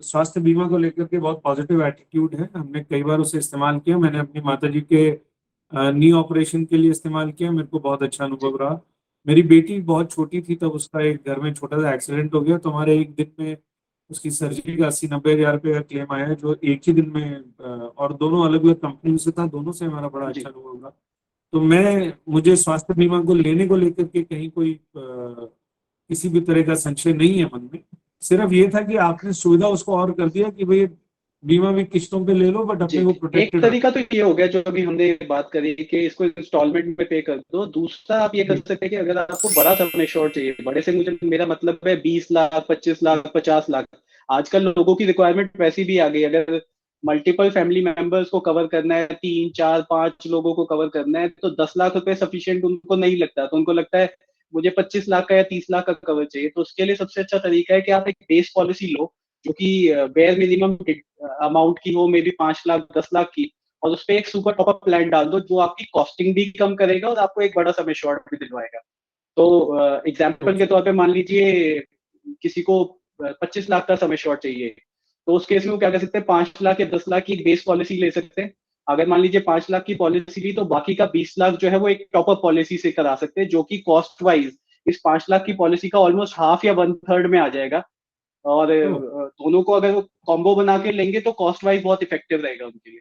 स्वास्थ्य बीमा को लेकर के बहुत पॉजिटिव एटीट्यूड है। हमने कई बार उसे इस्तेमाल किया। मैंने अपनी माताजी के नी ऑपरेशन के लिए इस्तेमाल किया, मेरे को बहुत अच्छा अनुभव जी रहा। मेरी बेटी बहुत छोटी थी तब उसका एक घर में छोटा सा एक्सीडेंट हो गया, तो हमारे एक दिन में उसकी सर्जरी का 80-90 हजार रुपये का क्लेम आया, जो एक ही दिन में और दोनों अलग अलग कंपनियों से था, दोनों से हमारा बड़ा अच्छा जी अनुभव रहा। तो मैं मुझे स्वास्थ्य बीमा को लेने को लेकर के कहीं कोई किसी भी तरह का संशय नहीं है मन में। सिर्फ ये था कि आपने सुविधा उसको और कर दिया कि भाई बीमा भी किस्तों पे ले लो, बट जी। अपने को एक प्रोटेक्टेड रखो। तरीका तो ये हो गया जो अभी हमने बात करी कि इसको इंस्टॉलमेंट में पे कर दो। दूसरा आप ये कर जी। सकते हैं कि अगर आपको बड़ा सम एश्योर्ड चाहिए, बड़े से मुझे मेरा मतलब है 20 लाख, 25 लाख, 50 लाख, आजकल लोगों की रिक्वायरमेंट वैसी भी आ गई। अगर मल्टीपल फैमिली मेंबर्स को कवर करना है, 3, 4, 5 लोगों को कवर करना है, तो 10 लाख रुपए सफिशियंट उनको नहीं लगता। तो उनको लगता है मुझे 25 लाख का या 30 लाख का कवर चाहिए। तो उसके लिए सबसे अच्छा तरीका है कि आप एक बेस पॉलिसी लो जो कि बेयर मिनिमम अमाउंट की हो, मे बी 5 लाख, 10 लाख की, और उस पर एक सुपर टॉपअप प्लान डाल दो जो आपकी कॉस्टिंग भी कम करेगा और आपको एक बड़ा सम एश्योर्ड भी दिलवाएगा। तो एग्जाम्पल के तौर पे मान लीजिए किसी को 25 लाख का सम एश्योर्ड चाहिए, तो उस केस में वो क्या कर सकते हैं, 5 लाख या 10 लाख की एक बेस पॉलिसी ले सकते हैं। अगर मान लीजिए 5 लाख की पॉलिसी ली तो बाकी का 20 लाख जो है वो एक टॉपअप पॉलिसी से करा सकते हैं, जो कि कॉस्ट वाइज इस 5 लाख की पॉलिसी का ऑलमोस्ट हाफ या 1/3 में आ जाएगा। और तो दोनों को अगर वो कॉम्बो बना के लेंगे तो कॉस्ट वाइज बहुत इफेक्टिव रहेगा उनके लिए।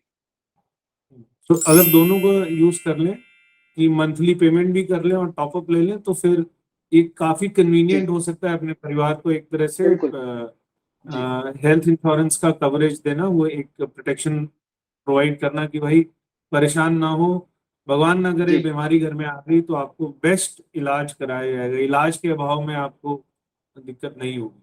तो अगर दोनों को यूज कर लें कि मंथली पेमेंट भी कर लें और टॉपअप ले लें, तो फिर एक काफी जी कन्वीनियंट हो सकता है अपने परिवार को एक तरह से बिल्कुल। जी हेल्थ इंश्योरेंस का कवरेज देना, वो एक प्रोटेक्शन प्रोवाइड करना कि भाई परेशान ना हो, भगवान ना करे जी बीमारी घर में आ गई तो आपको बेस्ट इलाज कराया जाएगा, इलाज के अभाव में आपको दिक्कत नहीं होगी।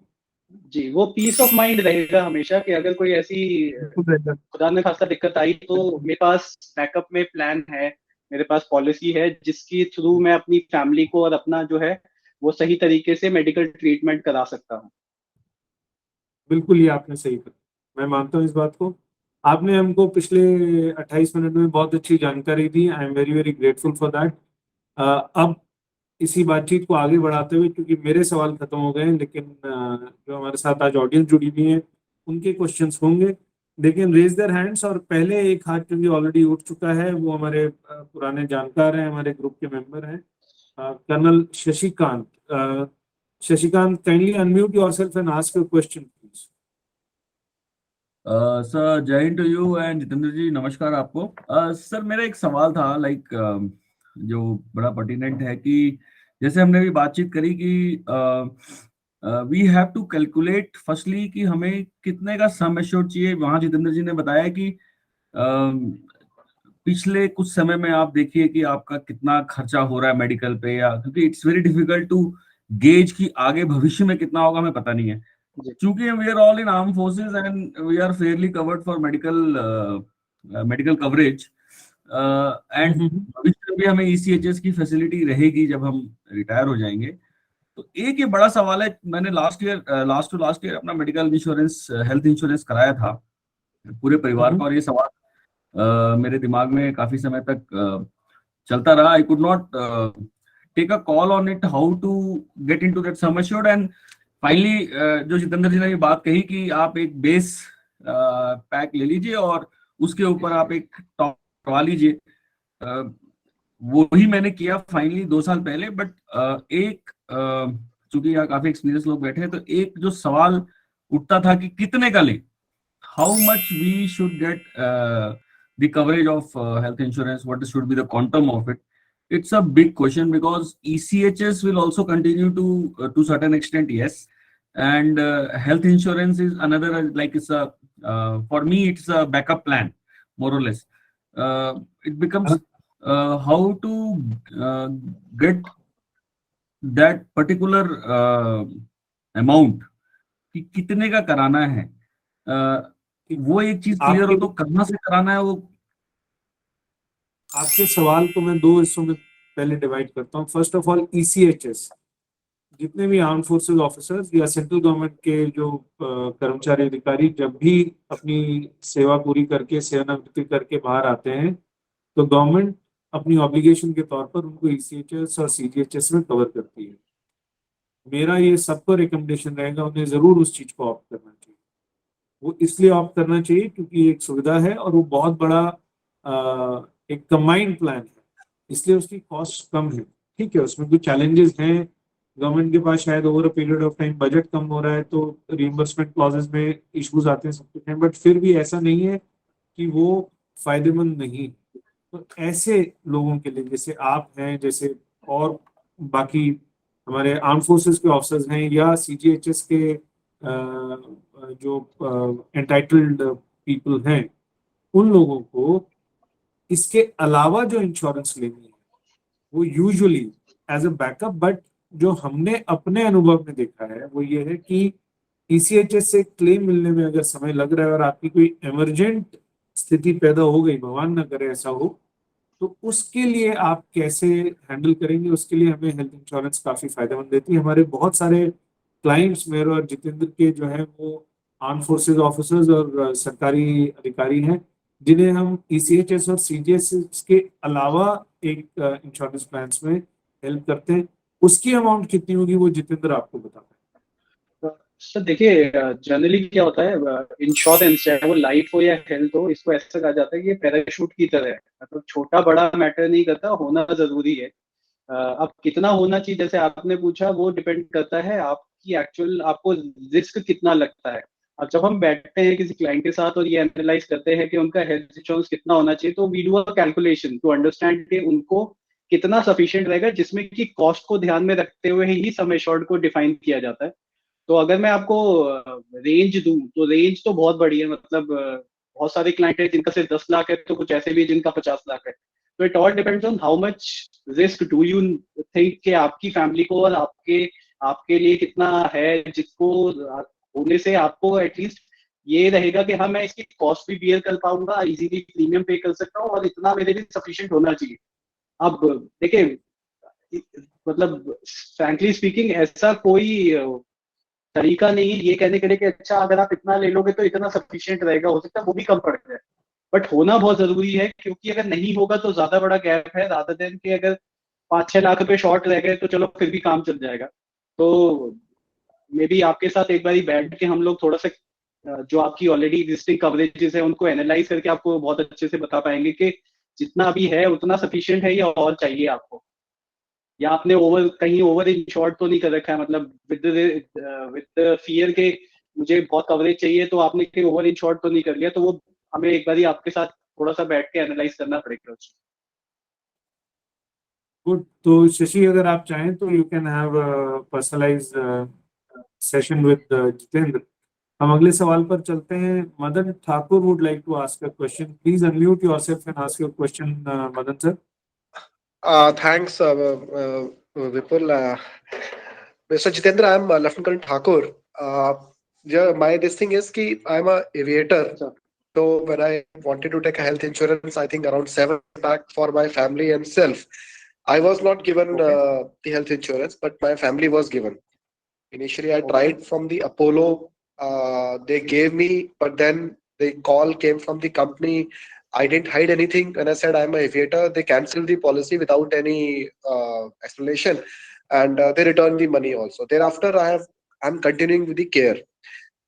जी, वो पीस ऑफ माइंड रहेगा हमेशा कि अगर कोई ऐसी बिल्कुल रहेगा। खुदा न खास्ता दिक्कत आई तो मेरे पास बैकअप में प्लान है, मेरे पास पॉलिसी है जिसके थ्रू मैं अपनी फैमिली को और अपना जो है वो सही तरीके से मेडिकल ट्रीटमेंट करा सकता हूँ। बिल्कुल, ये आपने सही कहा, मैं मानता हूँ इस बात को। आपने हमको पिछले 28 मिनट में बहुत अच्छी जानकारी दी। I am very very grateful for that. अब इसी बातचीत को आगे बढ़ाते हुए, क्योंकि मेरे सवाल खत्म हो गए हैं, लेकिन जो हमारे साथ आज ऑडियंस जुड़ी हुई है उनके क्वेश्चंस होंगे। लेकिन रेज देयर हैंड्स, और पहले एक हाथ क्योंकि ऑलरेडी उठ चुका है, वो हमारे पुराने जानकार हैं, हमारे ग्रुप के मेंबर हैं, colonel Shashikant. Shashikant, kindly unmute yourself and ask your question please. Sir, Jai Hind to you and Jitendra ji, नमस्कार आपको। सर, मेरा एक सवाल था, लाइक जो बड़ा पर्टिनेंट है कि जैसे हमने भी बातचीत करी कि we have to calculate firstly कि हमें कितने का सम एश्योर्ड चाहिए। वहाँ जितेंद्र जी ने बताया कि पिछले कुछ समय में आप देखिए कि आपका कितना खर्चा हो रहा है मेडिकल पे, या क्योंकि it's very difficult to gauge कि आगे भविष्य में कितना होगा, हमें पता नहीं है। जी चूंकि we are all in arm forces and we are fairly covered for medical coverage, and भविष्य में भी हमें ईसीएचएस की फैसिलिटी रहेगी जब हम रिटायर हो जाएंगे। तो एक ये बड़ा सवाल है, मैंने लास्ट टू लास्ट ईयर अपना मेडिकल इंश्योरेंस, हेल्थ इंश्योरेंस कराया था। पूरे परिवार का, और ये सवाल मेरे दिमाग में काफी समय तक चलता रहा. I could not take a call on it, how to get into that sum assured. And finally जो जितेंद्र जी ने ये बात कही कि आप एक बेस पैक ले लीजिए और उसके ऊपर आप एक टॉप करवा लीजिए. वो ही मैंने किया फाइनली 2 साल पहले. बट एक चूंकि यहाँ काफी एक्सपीरियंस लोग बैठे हैं, तो एक जो सवाल उठता था कि कितने का लें, how much we should get the coverage of health insurance, what should be the quantum of it. It's a big question because ECHS will also continue to certain extent, yes, and health insurance is another, like it's a for me it's a backup plan, more or less. It becomes how to get that particular amount कि कितने का कराना है. वो एक चीज clear हो तो कहाँ से कराना है वो. आपके सवाल को मैं 2 हिस्सों में पहले डिवाइड करता हूँ. फर्स्ट ऑफ ऑल ECHS, जितने भी आर्म फोर्सेस ऑफिसर्स या सेंट्रल गवर्नमेंट के जो कर्मचारी अधिकारी जब भी अपनी सेवा पूरी करके सेवानिवृत्ति करके बाहर आते हैं, तो गवर्नमेंट अपनी ऑब्लिगेशन के तौर पर उनको ECHS और CGHS में कवर करती है. मेरा ये सबको रिकमेंडेशन रहेगा, उन्हें जरूर उस चीज को ऑप्ट करना चाहिए. वो इसलिए ऑप्ट करना चाहिए क्योंकि एक सुविधा है और वो बहुत बड़ा एक कंबाइंड प्लान है, इसलिए उसकी कॉस्ट कम है. ठीक है, उसमें कुछ चैलेंजेस हैं. गवर्नमेंट के पास शायद over a period of time budget कम हो रहा है, तो रिइंबर्समेंट क्लॉजेस में इश्यूज आते हैं, सब कुछ है. बट फिर भी ऐसा नहीं है कि वो फायदेमंद नहीं. तो ऐसे लोगों के लिए जैसे आप हैं, जैसे और बाकी हमारे आर्म फोर्सेस के ऑफिसर्स हैं या CGHS के जो एंटाइटल्ड पीपल हैं, उन लोगों को इसके अलावा जो इंश्योरेंस लेनी है वो usually as a backup. But जो हमने अपने अनुभव में देखा है वो ये है कि ECHS से क्लेम मिलने में अगर समय लग रहा है और आपकी कोई इमरजेंट स्थिति पैदा हो गई, भगवान ना करे ऐसा हो, तो उसके लिए आप कैसे हैंडल करेंगे, उसके लिए हमें हेल्थ इंश्योरेंस काफी फायदेमंद देती है. हमारे बहुत सारे क्लाइंट्स मेरे और जितेंद्र के जो है वो आर्म फोर्सेज ऑफिसर्स और सरकारी अधिकारी हैं, जिन्हें हम ECHS और CGHS के अलावा एक इंश्योरेंस प्लान में हेल्प करते हैं. उसकी अमाउंट कितनी होगी वो जितेंद्र आपको बताते हैं. सर देखिए, जनरली क्या होता है, इंश्योरेंस चाहे वो लाइफ हो या हेल्थ हो, इसको ऐसा कहा जाता है कि पैराशूट की तरह है. मतलब छोटा बड़ा मैटर नहीं करता, होना जरूरी है. अब कितना होना चाहिए जैसे आपने पूछा, वो डिपेंड करता है आपकी एक्चुअल, आपको रिस्क कितना लगता है. अब जब हम बैठते हैं किसी क्लाइंट के साथ और ये एनालाइज करते हैं कि उनका हेल्थ इंश्योरेंस कितना होना चाहिए, तो we do a calculation to understand कि उनको कितना सफिशिएंट रहेगा, जिसमें कि कॉस्ट को ध्यान में रखते हुए ही सम एश्योर्ड को डिफाइन किया जाता है. तो अगर मैं आपको रेंज दूं तो रेंज तो बहुत बड़ी है. मतलब बहुत सारे क्लाइंट है जिनका सिर्फ 10 लाख है, तो कुछ ऐसे भी जिनका 50 लाख है. तो it all depends on how much risk do you think कि आपकी फैमिली को और आपके लिए कितना है, जिसको होने से आपको एटलीस्ट ये रहेगा कि हाँ, मैं इसकी कॉस्ट भी बियर कर पाऊंगा, इजीली प्रीमियम पे कर सकता हूँ और इतना मेरे लिए सफिशिएंट होना चाहिए. अब देखिए, मतलब फ्रैंकली स्पीकिंग ऐसा कोई तरीका नहीं है ये कहने के लिए कि अच्छा अगर आप इतना ले लोगे तो इतना सफिशिएंट रहेगा. हो सकता है वो भी कम पड़ जाए, बट होना बहुत जरूरी है, क्योंकि अगर नहीं होगा तो ज्यादा बड़ा गैप है, रादर देन कि अगर 5-6 लाख रुपए शॉर्ट रह गए तो चलो फिर भी काम चल जाएगा. तो मे बी आपके साथ एक बार बैठ के हम लोग थोड़ा सा जो आपकी ऑलरेडी एग्जिस्टिंग कवरेजेस है उनको एनालाइज करके आपको बहुत अच्छे से बता पाएंगे कि जितना अभी है उतना सफिशिएंट है या और चाहिए आपको, या आपने कहीं ओवर इंश्योर्ड तो नहीं कर रखा है. मतलब विद फियर के मुझे बहुत कवरेज चाहिए, तो आपने कहीं ओवर इंश्योर्ड तो नहीं कर लिया. तो वो हमें एक बार आपके साथ थोड़ा सा बैठ के एनालाइज करना पड़ेगा. गुड. तो शशि, अगर आप चाहें तो you can have personalise session with Jitendra. हम अगले सवाल पर चलते हैं. Madan Thakur would like to ask a question. Please unmute yourself and ask your question, Madan sir. Thanks, Vipul. Mr. Jitendra, I'm Lieutenant Colonel Thakur. My this thing is ki I'm a aviator. So when I wanted to take a health insurance, I think around 7 lakh for my family and self. I was not given the health insurance, but my family was given. Initially, I tried from the Apollo. They gave me, but then The call came from the company. I didn't hide anything. When I said I'm an aviator, they canceled the policy without any explanation, and they returned the money also. Thereafter, I'm continuing with the care.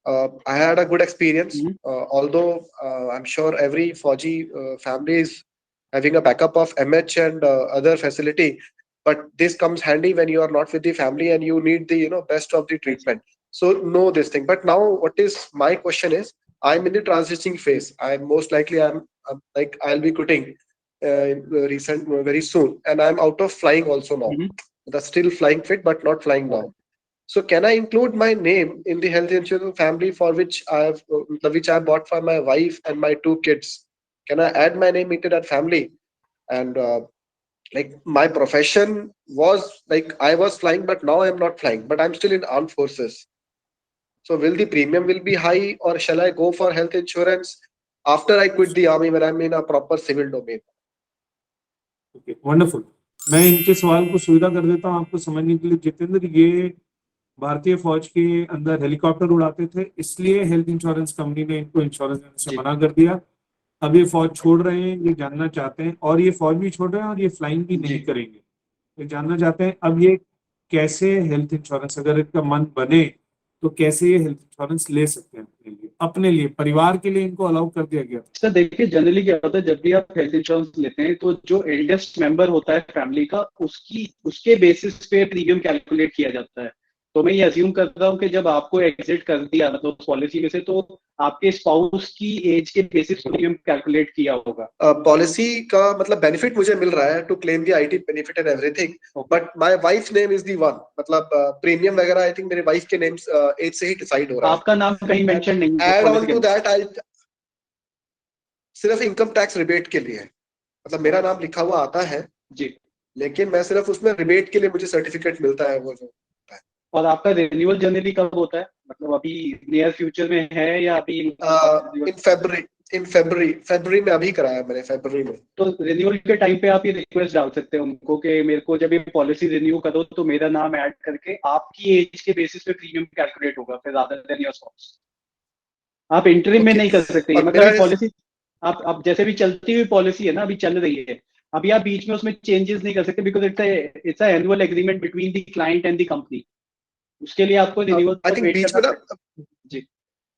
I had a good experience. Mhm. Although I'm sure every Fauji family is having a backup of MH and other facility, but this comes handy when you are not with the family and you need the best of the treatment. So know this thing. But now, what is my question is, I'm in the transitioning phase. I'm most likely I'm like I'll be quitting very soon, and I'm out of flying also now. Mhm. That's still flying fit, but not flying now. So can I include my name in the health insurance family for which I bought for my wife and my two kids? Can I add my name into that family? And like my profession was like I was flying, but now I'm not flying, but I'm still in armed forces. So will the premium will be high, or shall I go for health insurance after I quit the army when I'm in a proper civil domain? Okay wonderful. मैं इनके सवाल को सुविधा कर देता हूँ आपको समझने के लिए। जितेंद्र, ये भारतीय फौज के अंदर हेलीकॉप्टर उड़ाते थे, इसलिए हेल्थ इंश्योरेंस कंपनी ने इनको इंश्योरेंस देने से जी। मना कर दिया। अब ये फौज छोड़ रहे हैं, ये जानना चाहते हैं, और ये फौज भी छोड़ रहे हैं और ये फ्लाइंग भी नहीं जी। करेंगे। ये जानना चाहते हैं अब ये कैसे हेल्थ इंश्योरेंस, अगर इनका मन बने तो कैसे ये हेल्थ इंश्योरेंस ले सकते हैं अपने लिए परिवार के लिए, इनको अलाउ कर दिया गया। सर देखिए, जनरली क्या होता है, जब भी आप हेल्थ इंश्योरेंस लेते हैं तो जो एल्डेस्ट मेंबर होता है फैमिली का, उसके बेसिस पे प्रीमियम कैलकुलेट किया जाता है। तो मैं ये अज्यूम करता हूँ कि जब आपको एग्जिट कर दिया मतलब उस पॉलिसी में से, तो आपके स्पाउस की एज के बेसिस पे प्रीमियम कैलकुलेट किया होगा। पॉलिसी का मतलब बेनिफिट मुझे मिल रहा है to claim the IT benefit and everything, but my wife name is the one. मतलब प्रीमियम वगैरह आई थिंक मेरे वाइफ के नेम एज से ही डिसाइड हो रहा है। आपका नाम कहीं मेंशन नहीं है एड ऑन policy टू के दैट, आई सिर्फ इनकम टैक्स रिबेट के लिए, मतलब मेरा नाम लिखा हुआ आता है जी। लेकिन मैं सिर्फ उसमें रिबेट के लिए मुझे सर्टिफिकेट मिलता है वो जो। और आपका रिन्यूअल जनरली कब होता है, मतलब अभी नियर फ्यूचर में है या अभी इन फरवरी में अभी कराया मैंने, फरवरी में। तो रिन्यूअल के टाइम पे आप ये रिक्वेस्ट डाल सकते हैं उनको कि मेरे को जब ये पॉलिसी रिन्यू करो तो मेरा नाम ऐड करके आपकी एज के बेसिस पे प्रीमियम कैलकुलेट होगा फिर रादर देन योर स्पाउस। आप इंटरिम में Okay. नहीं कर सकते, और मतलब मेरा पॉलिसी आप जैसे भी चलती हुई पॉलिसी है ना, अभी चल रही है, अभी आप बीच में उसमें चेंजेस नहीं कर सकते because it's a annual agreement between the client and the company. उसके लिए आपको रिन्यूअल आई थिंक बीच में ना, जी।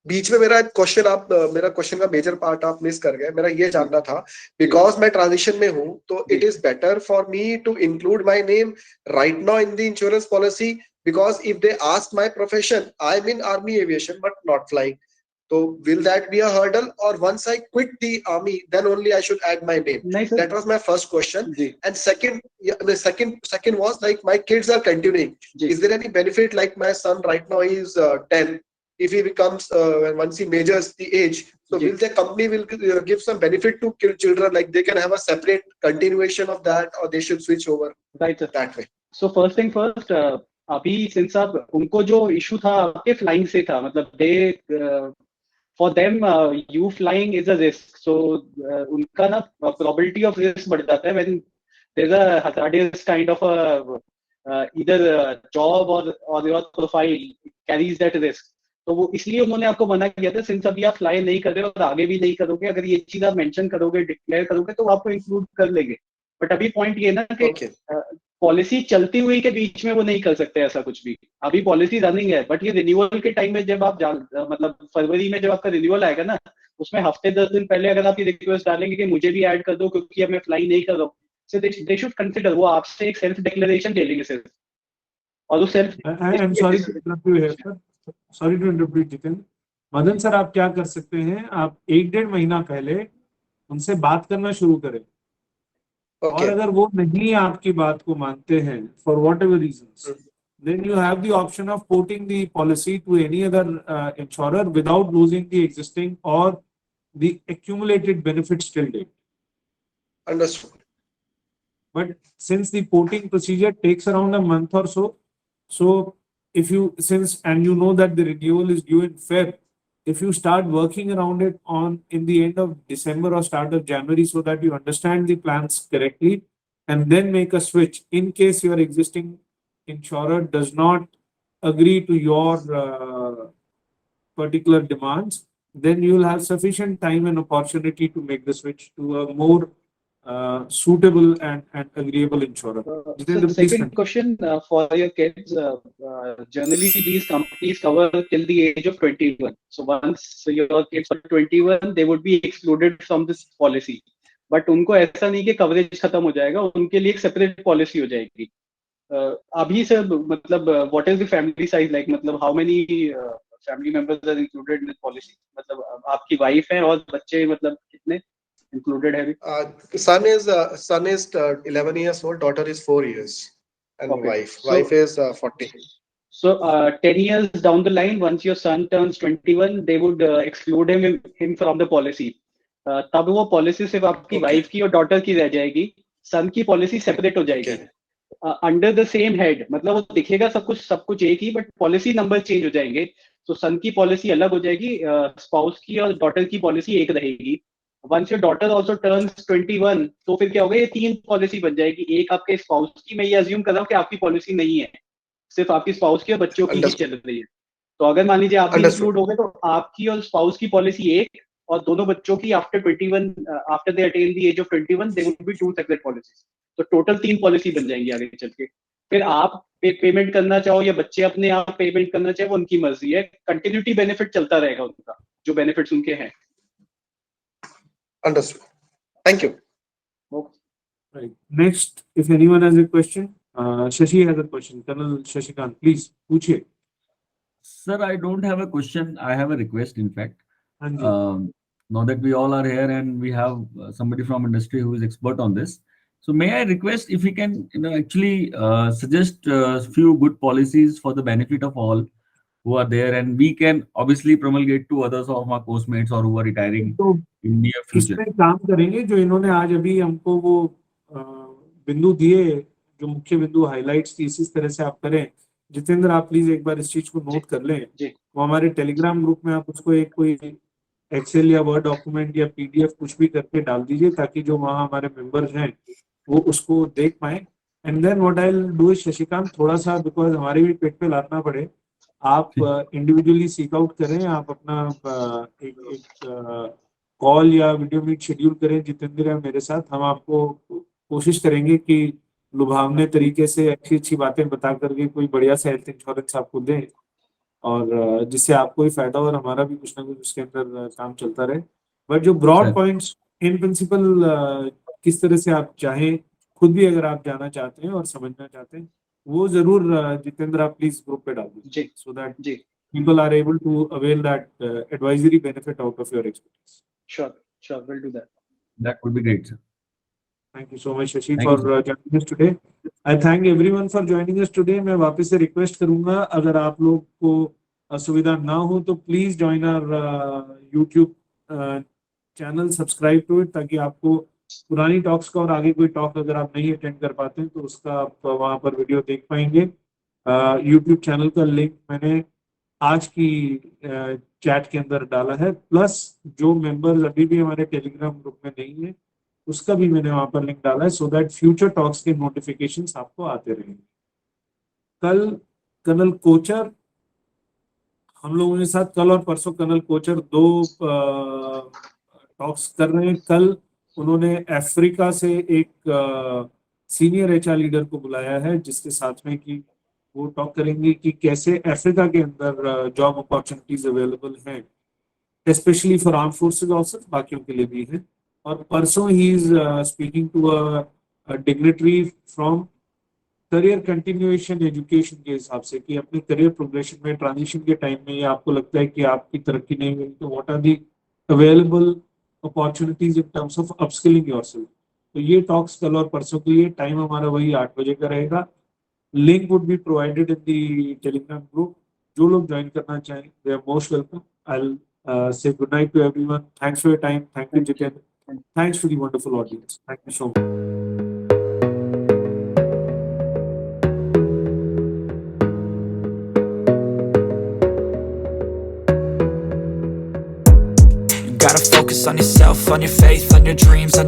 बीच में मेरा क्वेश्चन का मेजर पार्ट आप मिस कर गए। मेरा ये जानना था, बिकॉज मैं ट्रांजिशन में हूँ, तो it is better for me to include my name right now in the insurance policy, because if they ask my profession, I am in army aviation but not flying, so will that be a hurdle, or once I quit the army then only I should add my name? नहीं sir, That was my first question. जी। And the second was like my kids are continuing. जी। Is there any benefit, like my son right now he is 10, if he becomes once he majors the age, so जी। will the company will give some benefit to children, like they can have a separate continuation of that, or they should switch over right sir. that way? So first thing first, अभी since आप उनको जो issue था आपके flying से था, मतलब they for them you flying is a risk, so उनका ना प्रोबेबिलिटी ऑफ रिस्क बढ़ जाता है when there is a hazardous kind of either job और your profile carries that risk. तो वो इसलिए उन्होंने आपको मना किया था, सिंस अभी आप फ्लाई नहीं कर रहे हो और आगे भी नहीं करोगे, अगर ये चीज आप मेंशन करोगे, डिक्लेयर करोगे, तो आपको इंक्लूड कर लेंगे। बट अभी पॉइंट ये ना कि Okay. पॉलिसी चलती हुई के बीच में वो नहीं कर सकते ऐसा कुछ भी, अभी पॉलिसी रनिंग है। बट ये रिन्यूअल के टाइम में जब आप मतलब फरवरी में जब आपका रिन्यूअल आएगा ना, उसमें हफ्ते 10 दिन पहले अगर आप ये रिक्वेस्ट डालेंगे कि मुझे भी ऐड कर दो क्योंकि अब मैं फ्लाई नहीं कर रहा हूँ, सो दे शुड कंसिडर, वो आपसे एक सेल्फ डिक्लेरेशन ले लेंगे सिर्फ, और उस self I am sorry to interrupt you here sir, sorry to interrupt you Jitendra. Madan sir, आप क्या कर सकते हैं, आप 1-1.5 महीना पहले उनसे बात करना शुरू करें, और Okay. अगर वो नहीं आपकी बात को मानते हैं for what ever reasons, then you have the option of porting the policy to any other insurer without losing the existing or the accumulated benefits till date. Understood. But since the porting procedure takes around a month or so, so if you and you know that the renewal is due in Feb, if you start working around it in the end of December or start of January, so that you understand the plans correctly and then make a switch in case your existing insurer does not agree to your particular demands, then you will have sufficient time and opportunity to make the switch to a more suitable and agreeable insurer. So Jitendra, the please second continue. question for your kids, generally these companies cover till the age of 21. So once your kids are 21, they would be excluded from this policy. But उनको ऐसा नहीं कि coverage खत्म हो जाएगा, उनके लिए एक सेपरेट पॉलिसी हो जाएगी. अभी से मतलब what is the family size like, मतलब how many family members are included in this policy? मतलब आपकी वाइफ है और बच्चे मतलब कितने included है अभी? Son is 11 years old, daughter is 4 years, and Okay. wife is 40. So 10 years down the line, once your son turns 21, they would exclude him from the policy. तब वो पॉलिसी सिर्फ आपकी Okay. वाइफ की और daughter की रह जाएगी, सन की पॉलिसी सेपरेट हो जाएगी. अंडर द सेम हेड, मतलब वो दिखेगा सब कुछ एक ही, बट पॉलिसी नंबर चेंज हो जाएंगे. तो सन की पॉलिसी अलग हो जाएगी, स्पाउस की और डॉटर की पॉलिसी एक रहेगी. Once your daughter also turns 21, तो फिर क्या होगा, ये 3 पॉलिसी बन जाएगी. एक आपके स्पाउस की, मैं ये अज्यूम कर रहा हूँ कि आपकी पॉलिसी नहीं है, सिर्फ आपकी स्पाउस की और बच्चों की ही Understood. चल रही है. तो अगर मान लीजिए आप भी Understood. इंक्लूड हो गए, तो आपकी और स्पाउस की पॉलिसी एक, और दोनों बच्चों की after 21, after they attain the age of 21, they would be 2 separate policies. तो टोटल 3 पॉलिसी बन जाएंगी आगे चल के. फिर आप पेमेंट करना चाहो या बच्चे अपने आप पेमेंट करना चाहे, वो उनकी मर्जी है. कंटिन्यूटी बेनिफिट चलता रहेगा उनका, जो बेनिफिट्स उनके हैं. Understood. Thank you. Right. Next, if anyone has a question, Shashi has a question. Colonel Shashikant, please, पूछिए. Sir, I don't have a question. I have a request, in fact. हाँ जी. Now that we all are here and we have somebody from industry who is expert on this, so may I request if you can, actually suggest a few good policies for the benefit of all who are there, and we can obviously promulgate to others of our postmates or who are retiring तो in near future. इसमें काम करेंगे जो इन्होंने आज अभी हमको वो बिंदु दिए, जो मुख्य बिंदु हाइलाइट्स थी, इसी तरह से आप करें. जितेंद्र, आप प्लीज एक बार इस चीज को नोट कर लें. जी. वो हमारे टेलीग्राम ग्रुप में आप उसको एक कोई एक्सेल या वर्ड डॉक्यूमेंट या पीडीएफ कुछ भी करके डाल दीजिए, ताकि जो वहाँ हमारे मेंबर्स हैं वो उसको देख पाए. And then what I will do is, Shashikant, थोड़ा सा, बिकॉज हमारे भी पेट पे लादना पड़े, आप इंडिविजुअली सीक आउट करें, आप अपना एक कॉल या वीडियो मीट शेड्यूल करें जितेंद्र या मेरे साथ. हम आपको कोशिश करेंगे कि लुभावने तरीके से अच्छी बातें बता करके कोई बढ़िया सा हेल्थ इंश्योरेंस आपको दें, और जिससे आपको ही फायदा और हमारा भी कुछ ना कुछ उसके अंदर काम चलता रहे. बट जो ब्रॉड पॉइंट्स इन प्रिंसिपल किस तरह से आप चाहें, खुद भी अगर आप जाना चाहते हैं और समझना चाहते हैं, वो जरूर जितेंद्र आप प्लीज ग्रुप पे डाल दीजिए, so that people are able to avail that advisory benefit out of your expertise. Sure, we'll do that. That would be great, sir. Thank you so much, Shashi, Thank for you, joining us today. I thank everyone for joining us today. मैं वापस से request करूंगा, अगर आप लोग को असुविधा ना हो तो please join our YouTube channel, subscribe to it, ताकि आपको पुरानी टॉक्स का और आगे कोई टॉक अगर आप नहीं अटेंड कर पाते हैं तो उसका आप वहां पर वीडियो देख पाएंगे. यूट्यूब चैनल का लिंक मैंने आज की चैट के अंदर डाला है, प्लस जो मेंबर्स अभी भी हमारे टेलीग्राम ग्रुप में नहीं है उसका भी मैंने वहां पर लिंक डाला है, सो दैट फ्यूचर टॉक्स के नोटिफिकेशंस आपको आते रहेंगे. कल कर्नल कोचर हम लोगों के साथ, कल और परसों कर्नल कोचर 2 टॉक्स कर रहे हैं. कल उन्होंने अफ्रीका से एक सीनियर एचआर लीडर को बुलाया है, जिसके साथ में कि वो टॉक करेंगे कि कैसे अफ्रीका के अंदर जॉब अपॉर्चुनिटीज अवेलेबल हैं, specially for arm forces officers, बाकियों के लिए भी है. और परसों ही is speaking to a dignitary from career continuation education के हिसाब से, कि अपने करियर प्रोग्रेशन में ट्रांजिशन के टाइम में या आपको लगता है कि आपकी तरक्की नहीं हुई, तो what are the available opportunities in terms of upskilling yourself. तो ये टॉक्स कल और परसों के लिए, टाइम हमारा वही 8 बजे का रहेगा. Link would be provided in the Telegram group. जो लोग ज्वाइन करना चाहें, they are most welcome. I will say good night to everyone. Thanks for your time. Thank you, Jitendra. Thanks to the wonderful audience. Thank you so much. You gotta focus on yourself, on your faith, on your dreams, on